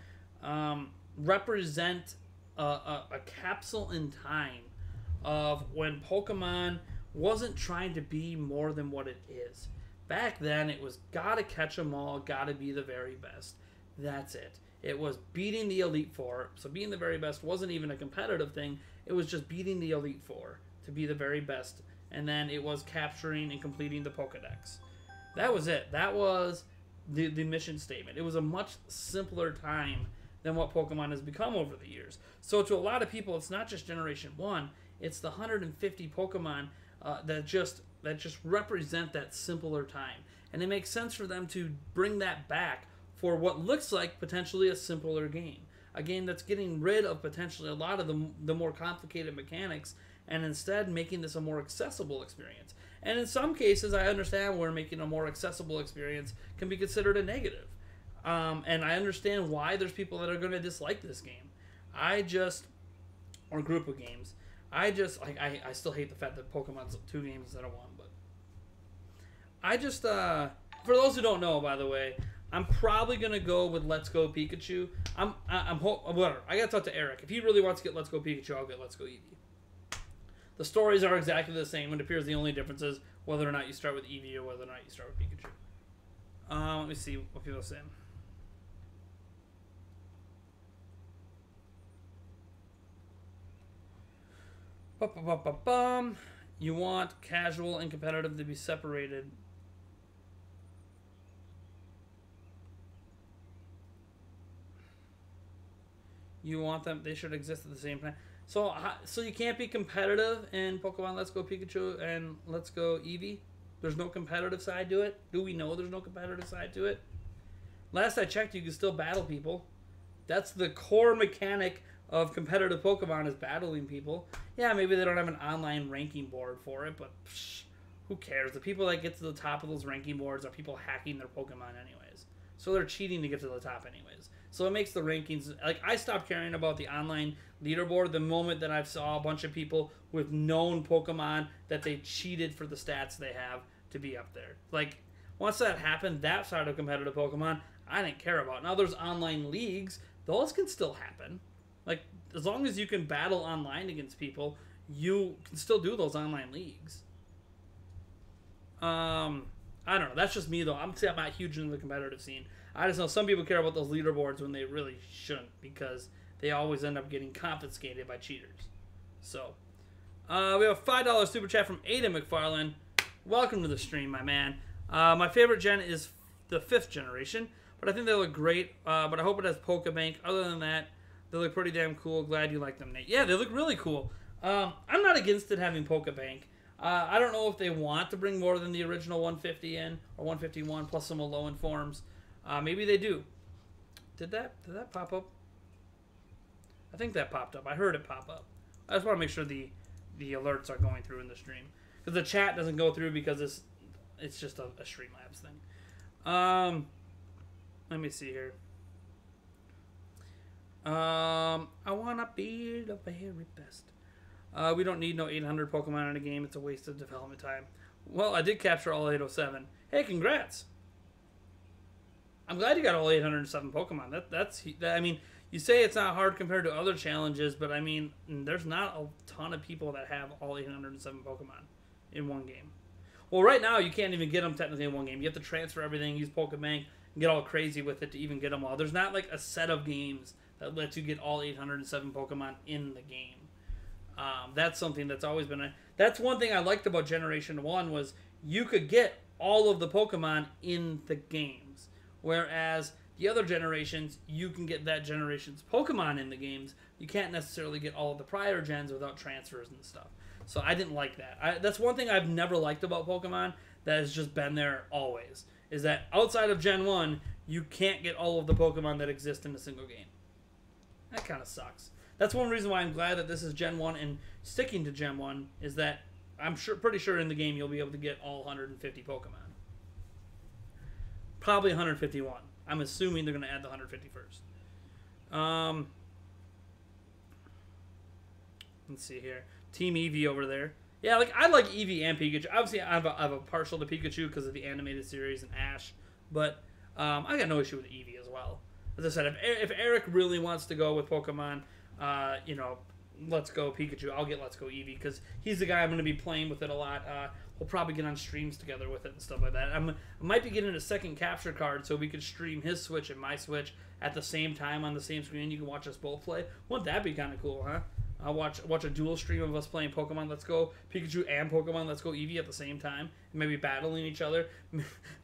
S1: represent a capsule in time of when Pokemon wasn't trying to be more than what it is. Back then, it was gotta catch them all, gotta be the very best. That's it. It was beating the Elite Four. So being the very best wasn't even a competitive thing. It was just beating the Elite Four to be the very best. And then it was capturing and completing the Pokedex. That was it. That was the mission statement. It was a much simpler time than what Pokemon has become over the years. So to a lot of people, it's not just Generation 1. It's the 150 Pokemon that just represent that simpler time. And it makes sense for them to bring that back for what looks like potentially a simpler game. A game that's getting rid of potentially a lot of the more complicated mechanics and instead making this a more accessible experience. And in some cases, I understand where making a more accessible experience can be considered a negative. And I understand why there's people that are going to dislike this game. Or group of games. I still hate the fact that Pokemon's 2 games instead of 1, but for those who don't know, by the way, I'm probably gonna go with Let's Go Pikachu. Whatever. I gotta talk to Eric. If he really wants to get Let's Go Pikachu, I'll get Let's Go Eevee. The stories are exactly the same. It appears the only difference is whether or not you start with Eevee or whether or not you start with Pikachu. Let me see what people are saying. You want casual and competitive to be separated. You want them, they should exist at the same time. So you can't be competitive in Pokemon Let's Go Pikachu and Let's Go Eevee? There's no competitive side to it? Do we know there's no competitive side to it? Last I checked, you can still battle people. That's the core mechanic of competitive Pokemon, is battling people. Yeah, maybe they don't have an online ranking board for it, but who cares? The people that get to the top of those ranking boards are people hacking their Pokemon anyways. So they're cheating to get to the top anyways. So it makes the rankings, like, I stopped caring about the online leaderboard the moment that I saw a bunch of people with known Pokemon that they cheated for the stats they have to be up there. Like, once that happened, that side of competitive Pokemon, I didn't care about. Now there's online leagues, those can still happen. Like, as long as you can battle online against people, you can still do those online leagues. I don't know. That's just me, though. I'm not huge into the competitive scene. I just know some people care about those leaderboards when they really shouldn't, because they always end up getting confiscated by cheaters. So, we have a $5 super chat from Aiden McFarlane. Welcome to the stream, my man. My favorite gen is the 5th generation, but I think they look great. But I hope it has Pokebank. Other than that, they look pretty damn cool. Glad you like them, Nate. Yeah, they look really cool. I'm not against it having Pokebank. I don't know if they want to bring more than the original 150 in, or 151, plus some Alolan forms. Maybe they do. Did that pop up? I think that popped up. I heard it pop up. I just want to make sure the alerts are going through in the stream. Because the chat doesn't go through because it's just a Streamlabs thing. Let me see here. I want to be the very best. We don't need no 800 Pokemon in a game. It's a waste of development time. Well, I did capture all 807. Hey, congrats. I'm glad you got all 807 Pokemon. I mean, you say it's not hard compared to other challenges, but I mean, there's not a ton of people that have all 807 Pokemon in one game. Well, right now, you can't even get them technically in one game. You have to transfer everything, use Pokebank, and get all crazy with it to even get them all. There's not like a set of games that lets you get all 807 Pokemon in the game. That's something that's always been... That's one thing I liked about Generation 1 was you could get all of the Pokemon in the games. Whereas the other generations, you can get that generation's Pokemon in the games. You can't necessarily get all of the prior gens without transfers and stuff. So I didn't like that. That's one thing I've never liked about Pokemon that has just been there always. Is that outside of Gen 1, you can't get all of the Pokemon that exist in a single game. That kind of sucks. That's one reason why I'm glad that this is Gen 1 and sticking to Gen 1 is that I'm pretty sure in the game you'll be able to get all 150 Pokemon. Probably 151. I'm assuming they're going to add the 151st. Let's see here. Team Eevee over there. Yeah, like I like Eevee and Pikachu. Obviously, I have a partial to Pikachu because of the animated series and Ash. But I got no issue with Eevee as well. As I said, if Eric really wants to go with Pokemon, you know, Let's Go Pikachu, I'll get Let's Go Eevee because he's the guy I'm going to be playing with it a lot. We'll probably get on streams together with it and stuff like that. I might be getting a second capture card so we could stream his Switch and my Switch at the same time on the same screen. You can watch us both play. Wouldn't that be kind of cool, huh? I'll watch a dual stream of us playing Pokemon Let's Go Pikachu and Pokemon Let's Go Eevee at the same time. Maybe battling each other.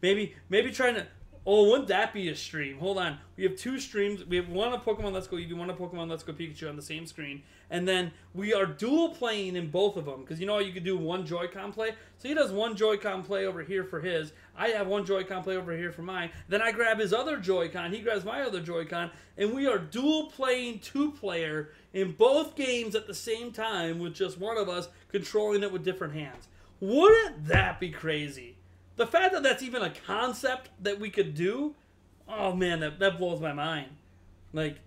S1: maybe trying to... Oh, wouldn't that be a stream? Hold on. We have two streams. We have one of Pokemon Let's Go Eevee, one of Pokemon Let's Go Pikachu on the same screen. And then we are dual playing in both of them. Because you know you could do one Joy-Con play? So he does one Joy-Con play over here for his. I have one Joy-Con play over here for mine. Then I grab his other Joy-Con. He grabs my other Joy-Con. And we are dual playing two-player in both games at the same time with just one of us controlling it with different hands. Wouldn't that be crazy? The fact that that's even a concept that we could do, oh man, that blows my mind. Like,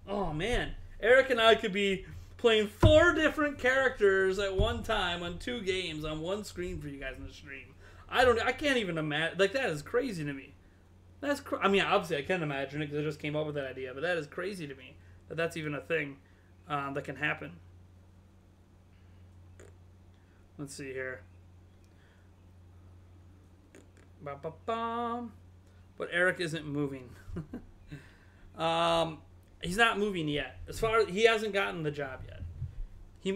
S1: oh man. Eric and I could be playing 4 different characters at one time on 2 games on one screen for you guys in the stream. I can't even imagine. Like, that is crazy to me. I mean, obviously I can imagine it because I just came up with that idea, but that is crazy to me that that's even a thing that can happen. Let's see here. But Eric isn't moving. He's not moving yet. As far as he hasn't gotten the job yet.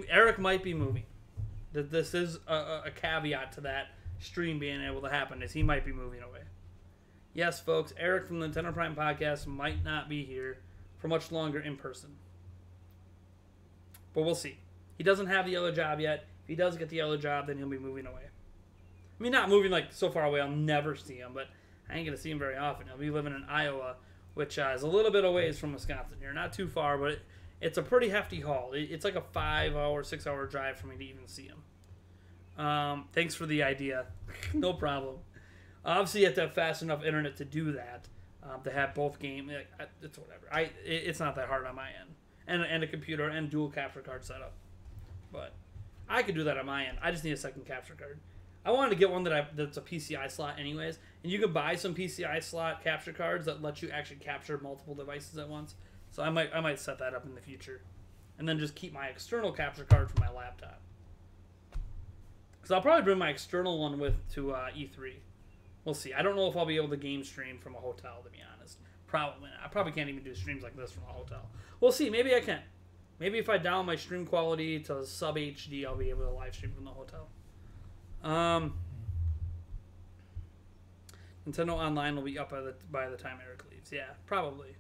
S1: Eric might be moving. This is a caveat to that stream being able to happen, is he might be moving away. Yes, folks, Eric from the Nintendo Prime Podcast might not be here for much longer in person. But we'll see. He doesn't have the other job yet. If he does get the other job, then he'll be moving away. I mean, not moving like so far away I'll never see him, but I ain't going to see him very often. He'll be living in Iowa, which is a little bit away from Wisconsin here. Not too far, but it's a pretty hefty haul. It's like a 5-hour, 6-hour drive for me to even see him. Thanks for the idea. No problem. Obviously, you have to have fast enough internet to do that, to have both games. It's whatever. It's not that hard on my end. And a computer and dual capture card setup. But I could do that on my end. I just need a second capture card. I wanted to get one that's a PCI slot anyways, and you can buy some PCI slot capture cards that let you actually capture multiple devices at once. So I might set that up in the future, and then just keep my external capture card for my laptop. Because I'll probably bring my external one to E3. We'll see. I don't know if I'll be able to game stream from a hotel, to be honest. Probably not. I probably can't even do streams like this from a hotel. We'll see. Maybe I can. Maybe if I dial my stream quality to sub HD, I'll be able to live stream from the hotel. Nintendo Online will be up by the time Eric leaves. Yeah, probably.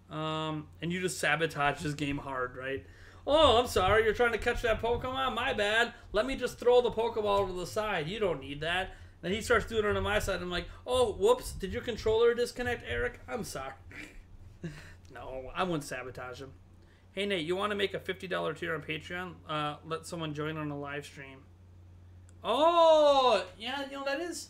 S1: And you just sabotage this game hard, right? Oh, I'm sorry, you're trying to catch that Pokemon? My bad. Let me just throw the Pokeball to the side. You don't need that. Then he starts doing it on my side. I'm like, oh, whoops. Did your controller disconnect, Eric? I'm sorry. No, I wouldn't sabotage him. Hey, Nate, you want to make a $50 tier on Patreon? Let someone join on a live stream. Oh, yeah, you know, that is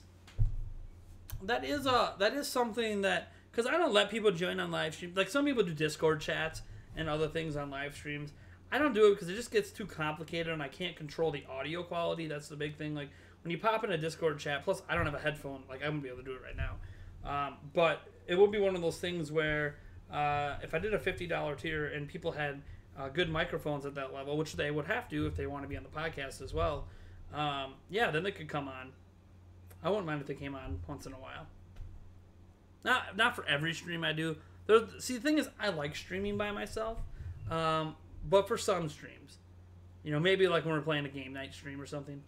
S1: something that, because I don't let people join on live streams. Like, some people do Discord chats and other things on live streams. I don't do it because it just gets too complicated and I can't control the audio quality. That's the big thing. Like, when you pop in a Discord chat, plus I don't have a headphone, like I wouldn't be able to do it right now. But it would be one of those things where if I did a $50 tier and people had good microphones at that level, which they would have to if they want to be on the podcast as well, yeah, then they could come on. I wouldn't mind if they came on once in a while. Not for every stream I do. See, the thing is, I like streaming by myself, but for some streams, you know, maybe like when we're playing a game night stream or something,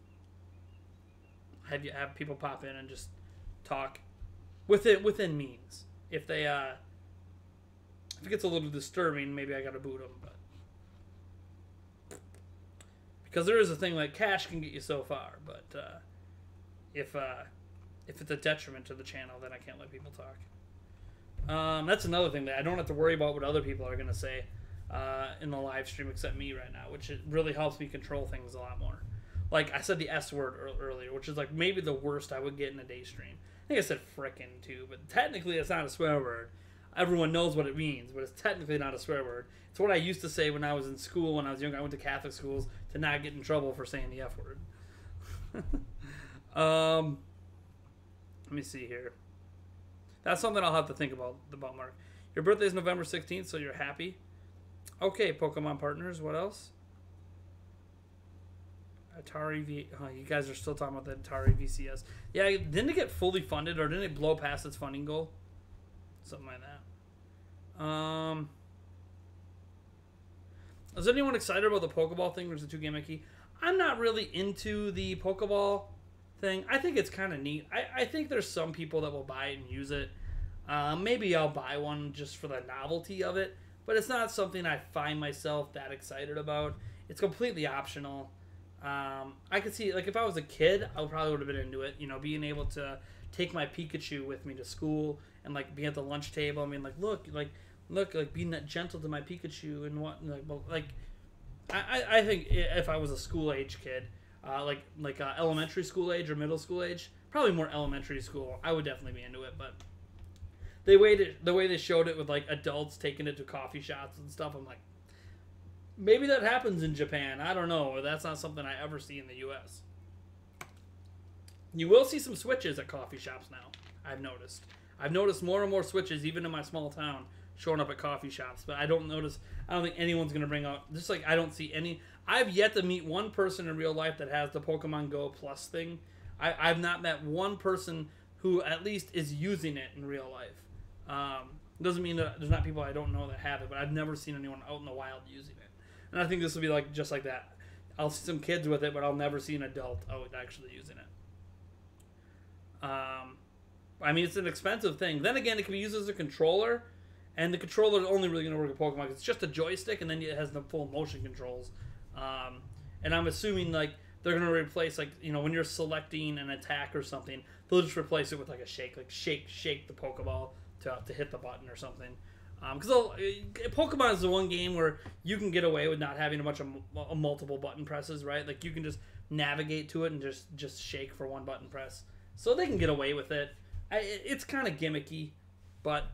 S1: have people pop in and just talk within means. If they if it gets a little disturbing, maybe I gotta boot them, but because there is a thing like cash can get you so far, but if it's a detriment to the channel, then I can't let people talk. That's another thing that I don't have to worry about what other people are gonna say in the live stream except me right now, which it really helps me control things a lot more. Like I said the S word earlier, which is like maybe the worst I would get in a day stream. I think I said frickin' too, but technically it's not a swear word. Everyone knows what it means, but it's technically not a swear word. It's what I used to say when I was in school, when I was young. I went to Catholic schools to not get in trouble for saying the F word. Let me see here. That's something I'll have to think about, Mark. Your birthday is November 16th, so you're happy. Okay, Pokemon partners, what else? Atari V... Oh, you guys are still talking about the Atari VCS. Yeah, didn't it get fully funded, or didn't it blow past its funding goal? Something like that. Is anyone excited about the Pokeball thing, or is it too gimmicky? I'm not really into the Pokeball thing. I think it's kind of neat. I think there's some people that will buy it and use it. Maybe I'll buy one just for the novelty of it, but it's not something I find myself that excited about. It's completely optional. I could see, like, if I was a kid, I probably would have been into it. You know, being able to take my Pikachu with me to school and, like, be at the lunch table. I mean, like, look, being that gentle to my Pikachu and what, like, I think if I was a school age kid, like elementary school age or middle school age, probably more elementary school, I would definitely be into it. But the way they showed it with like adults taking it to coffee shops and stuff, I'm like, maybe that happens in Japan. I don't know. Or that's not something I ever see in the U.S. You will see some switches at coffee shops now. I've noticed more and more switches, even in my small town, showing up at coffee shops. But I don't think anyone's going to bring out, just like I don't see any. I've yet to meet one person in real life that has the Pokemon Go Plus thing. I've not met one person who at least is using it in real life. Doesn't mean that there's not people I don't know that have it, but I've never seen anyone out in the wild using it. And I think this will be like just like that. I'll see some kids with it, but I'll never see an adult out actually using it. I mean, it's an expensive thing. Then again, it can be used as a controller, and the controller is only really going to work with Pokemon because it's just a joystick, and then it has the full motion controls. And I'm assuming like they're going to replace, like, you know, when you're selecting an attack or something, they'll just replace it with like a shake, like shake the Pokeball to hit the button or something. Because Pokemon is the one game where you can get away with not having a bunch of multiple button presses, right? Like you can just navigate to it and just shake for one button press. So they can get away with it. It's kind of gimmicky, but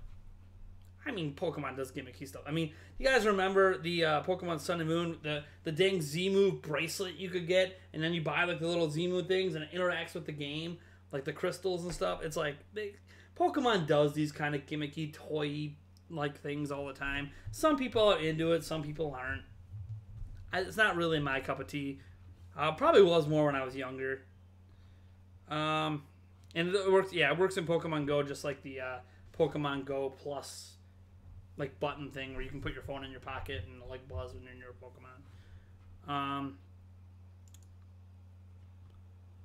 S1: I mean, Pokemon does gimmicky stuff. I mean, you guys remember the Pokemon Sun and Moon, the dang Z-Move bracelet you could get, and then you buy like the little Z-Move things, and it interacts with the game, like the crystals and stuff. It's like Pokemon does these kind of gimmicky toy-like things all the time. Some people are into it, some people aren't. It's not really my cup of tea. Probably was more when I was younger. And it works. Yeah, it works in Pokemon Go just like the Pokemon Go Plus like button thing where you can put your phone in your pocket and it'll, like, buzz when you're in your Pokemon.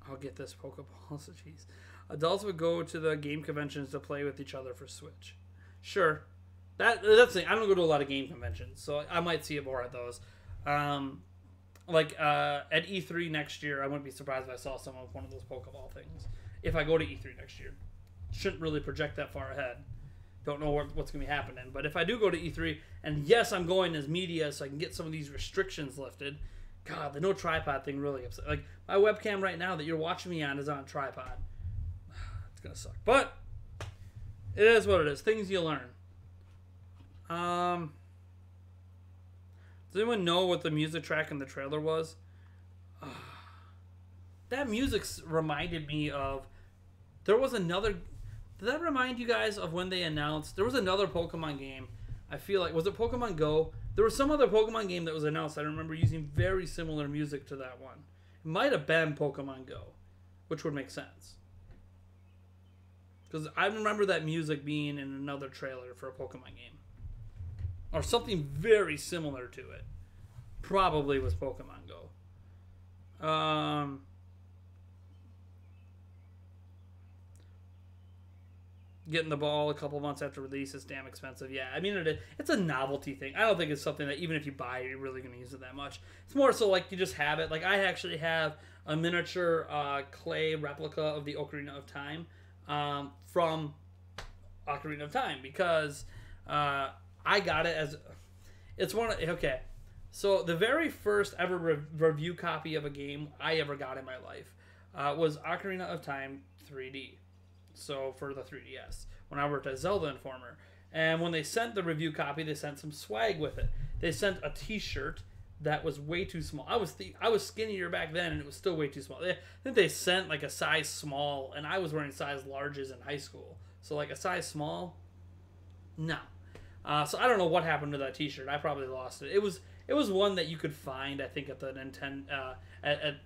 S1: I'll get this Pokeball. So jeez. Adults would go to the game conventions to play with each other for Switch. Sure. That's the thing. I don't go to a lot of game conventions, so I might see it more at those. Like at E3 next year, I wouldn't be surprised if I saw someone with one of those Pokeball things. If I go to E3 next year. Shouldn't really project that far ahead. Don't know what's going to be happening. But if I do go to E3, and yes, I'm going as media so I can get some of these restrictions lifted. God, the no tripod thing really upset. Like, my webcam right now that you're watching me on is on a tripod. It's going to suck. But it is what it is. Things you learn. Does anyone know what the music track in the trailer was? that music reminded me of. There was another. Did that remind you guys of when they announced there was another Pokemon game? I feel like was it Pokemon Go? There was some other Pokemon game that was announced. I remember using very similar music to that one. It might have been Pokemon Go, which would make sense. Because I remember that music being in another trailer for a Pokemon game. Or something very similar to it. Probably was Pokemon Go. Getting the ball a couple months after release is damn expensive. Yeah, I mean, it's a novelty thing. I don't think it's something that even if you buy it, you're really going to use it that much. It's more so like you just have it. Like I actually have a miniature clay replica of the Ocarina of Time from Ocarina of Time because I got it as... It's one of... Okay, so the very first ever review copy of a game I ever got in my life was Ocarina of Time 3D. So for the 3DS, when I worked at Zelda Informer. And when they sent the review copy, they sent some swag with it. They sent a t-shirt that was way too small. I was skinnier back then, and it was still way too small. I think they sent like a size small, and I was wearing size larges in high school. So like a size small, no. So I don't know what happened to that t-shirt. I probably lost it. It was one that you could find, I think, at the Nintendo at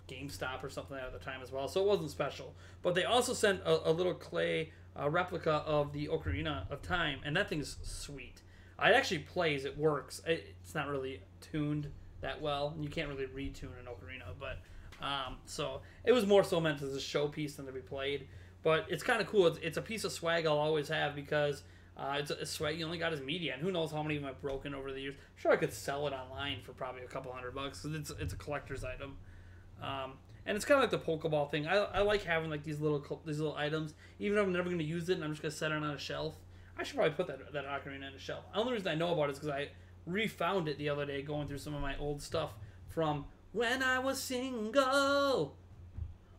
S1: GameStop or something at the time as well, so it wasn't special. But they also sent a little clay replica of the Ocarina of Time, and that thing's sweet. It actually plays, it works. It's not really tuned that well, and you can't really retune an Ocarina, but so it was more so meant as a showpiece than to be played. But it's kind of cool. It's a piece of swag I'll always have because it's a swag you only got as media, and who knows how many of them I've broken over the years. I'm sure I could sell it online for probably a couple $100 because it's a collector's item. And it's kind of like the Pokeball thing. I like having like these little items, even if I'm never going to use it and I'm just going to set it on a shelf. I should probably put that Ocarina on a shelf. The only reason I know about it is because I refound it the other day going through some of my old stuff from when I was single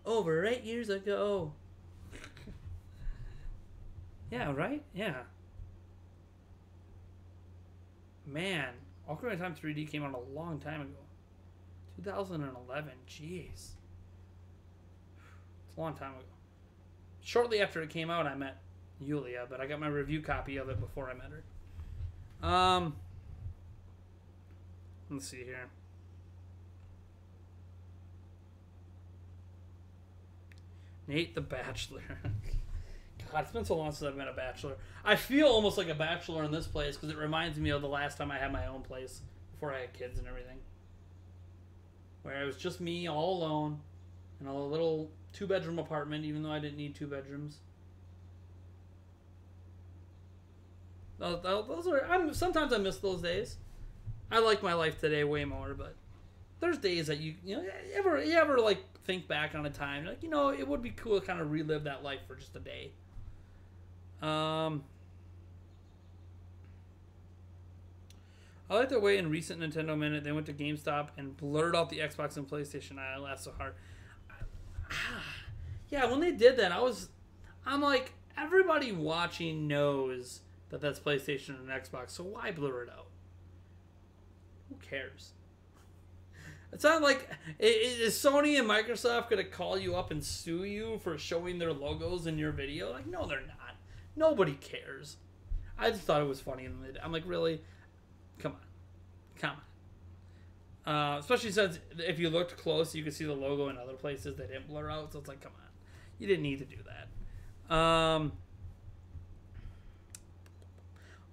S1: over 8 years ago. Yeah, right? Yeah. Man, Ocarina of Time 3D came out a long time ago. 2011, jeez. It's a long time ago. Shortly after it came out, I met Yulia, but I got my review copy of it before I met her. Let's see here. Nate the Bachelor. God, it's been so long since I've met a bachelor. I feel almost like a bachelor in this place because it reminds me of the last time I had my own place before I had kids and everything. Where it was just me all alone in a little 2-bedroom apartment, even though I didn't need 2 bedrooms. Sometimes I miss those days. I like my life today way more, but there's days that you ever like think back on a time like it would be cool to kind of relive that life for just a day. I like the way in recent Nintendo Minute they went to GameStop and blurred out the Xbox and PlayStation. I laughed so hard. Yeah, when they did that, I'm like, everybody watching knows that that's PlayStation and Xbox, so why blur it out? Who cares? It sounds like is Sony and Microsoft gonna call you up and sue you for showing their logos in your video? Like, no, they're not. Nobody cares. I just thought it was funny, and I'm like, really? Come on. Especially since if you looked close, you could see the logo in other places they didn't blur out. So it's like, come on, you didn't need to do that.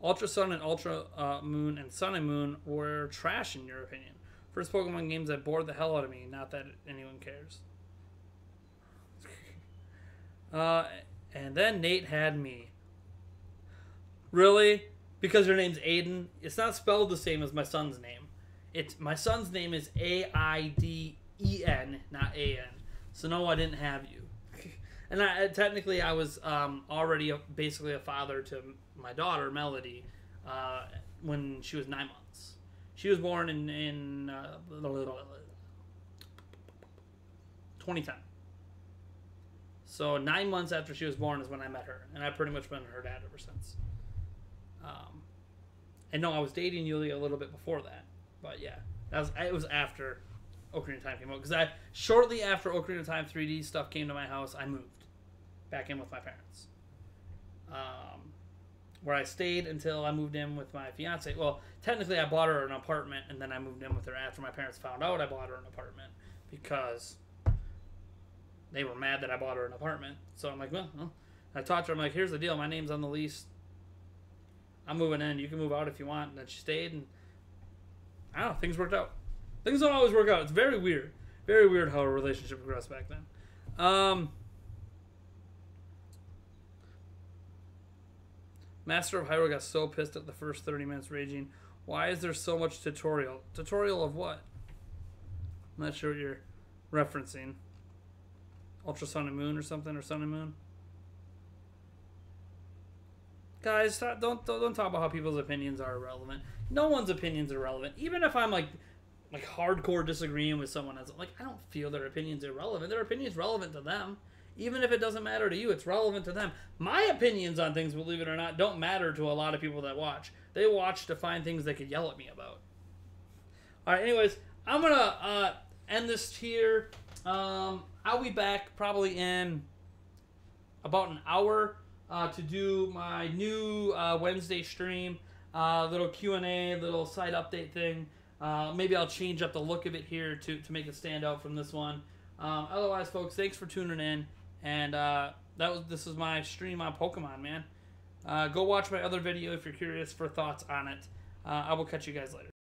S1: Ultra Sun and Ultra Moon and Sun and Moon were trash in your opinion. First Pokemon games that bored the hell out of me. Not that anyone cares. And then Nate had me. Really? Because your name's Aiden? It's not spelled the same as my son's name. My son's name is Aiden, not A-N. So no, I didn't have you. And technically I was already basically a father to my daughter, Melody, when she was 9 months. She was born in 2010. So 9 months after she was born is when I met her. And I've pretty much been her dad ever since. And no, I was dating Yulia a little bit before that. But yeah, it was after Ocarina of Time came out. Because shortly after Ocarina of Time 3D stuff came to my house, I moved back in with my parents. Where I stayed until I moved in with my fiance. Well, technically I bought her an apartment, and then I moved in with her after my parents found out I bought her an apartment, because they were mad that I bought her an apartment. So I'm like, well, I talked to her. I'm like, here's the deal. My name's on the lease. I'm moving in. You can move out if you want. And then she stayed, and I don't know. Things worked out. Things don't always work out. It's very weird. Very weird how a relationship progressed back then. Master of Hyrule got so pissed at the first 30 minutes raging. Why is there so much tutorial? Tutorial of what? I'm not sure what you're referencing. Ultra Sun and Moon or something, or Sun and Moon? Guys, don't talk about how people's opinions are irrelevant. No one's opinions are relevant. Even if I'm like hardcore disagreeing with someone else, like, I don't feel their opinions irrelevant. Their opinion's relevant to them. Even if it doesn't matter to you, it's relevant to them. My opinions on things, believe it or not, don't matter to a lot of people that watch. They watch to find things they could yell at me about. Alright, anyways, I'm going to end this here. I'll be back probably in about an hour to do my new Wednesday stream. Little Q&A, little site update thing. Maybe I'll change up the look of it here to make it stand out from this one. Otherwise, folks, thanks for tuning in. And this is my stream on Pokemon, man. Go watch my other video if you're curious for thoughts on it. I will catch you guys later.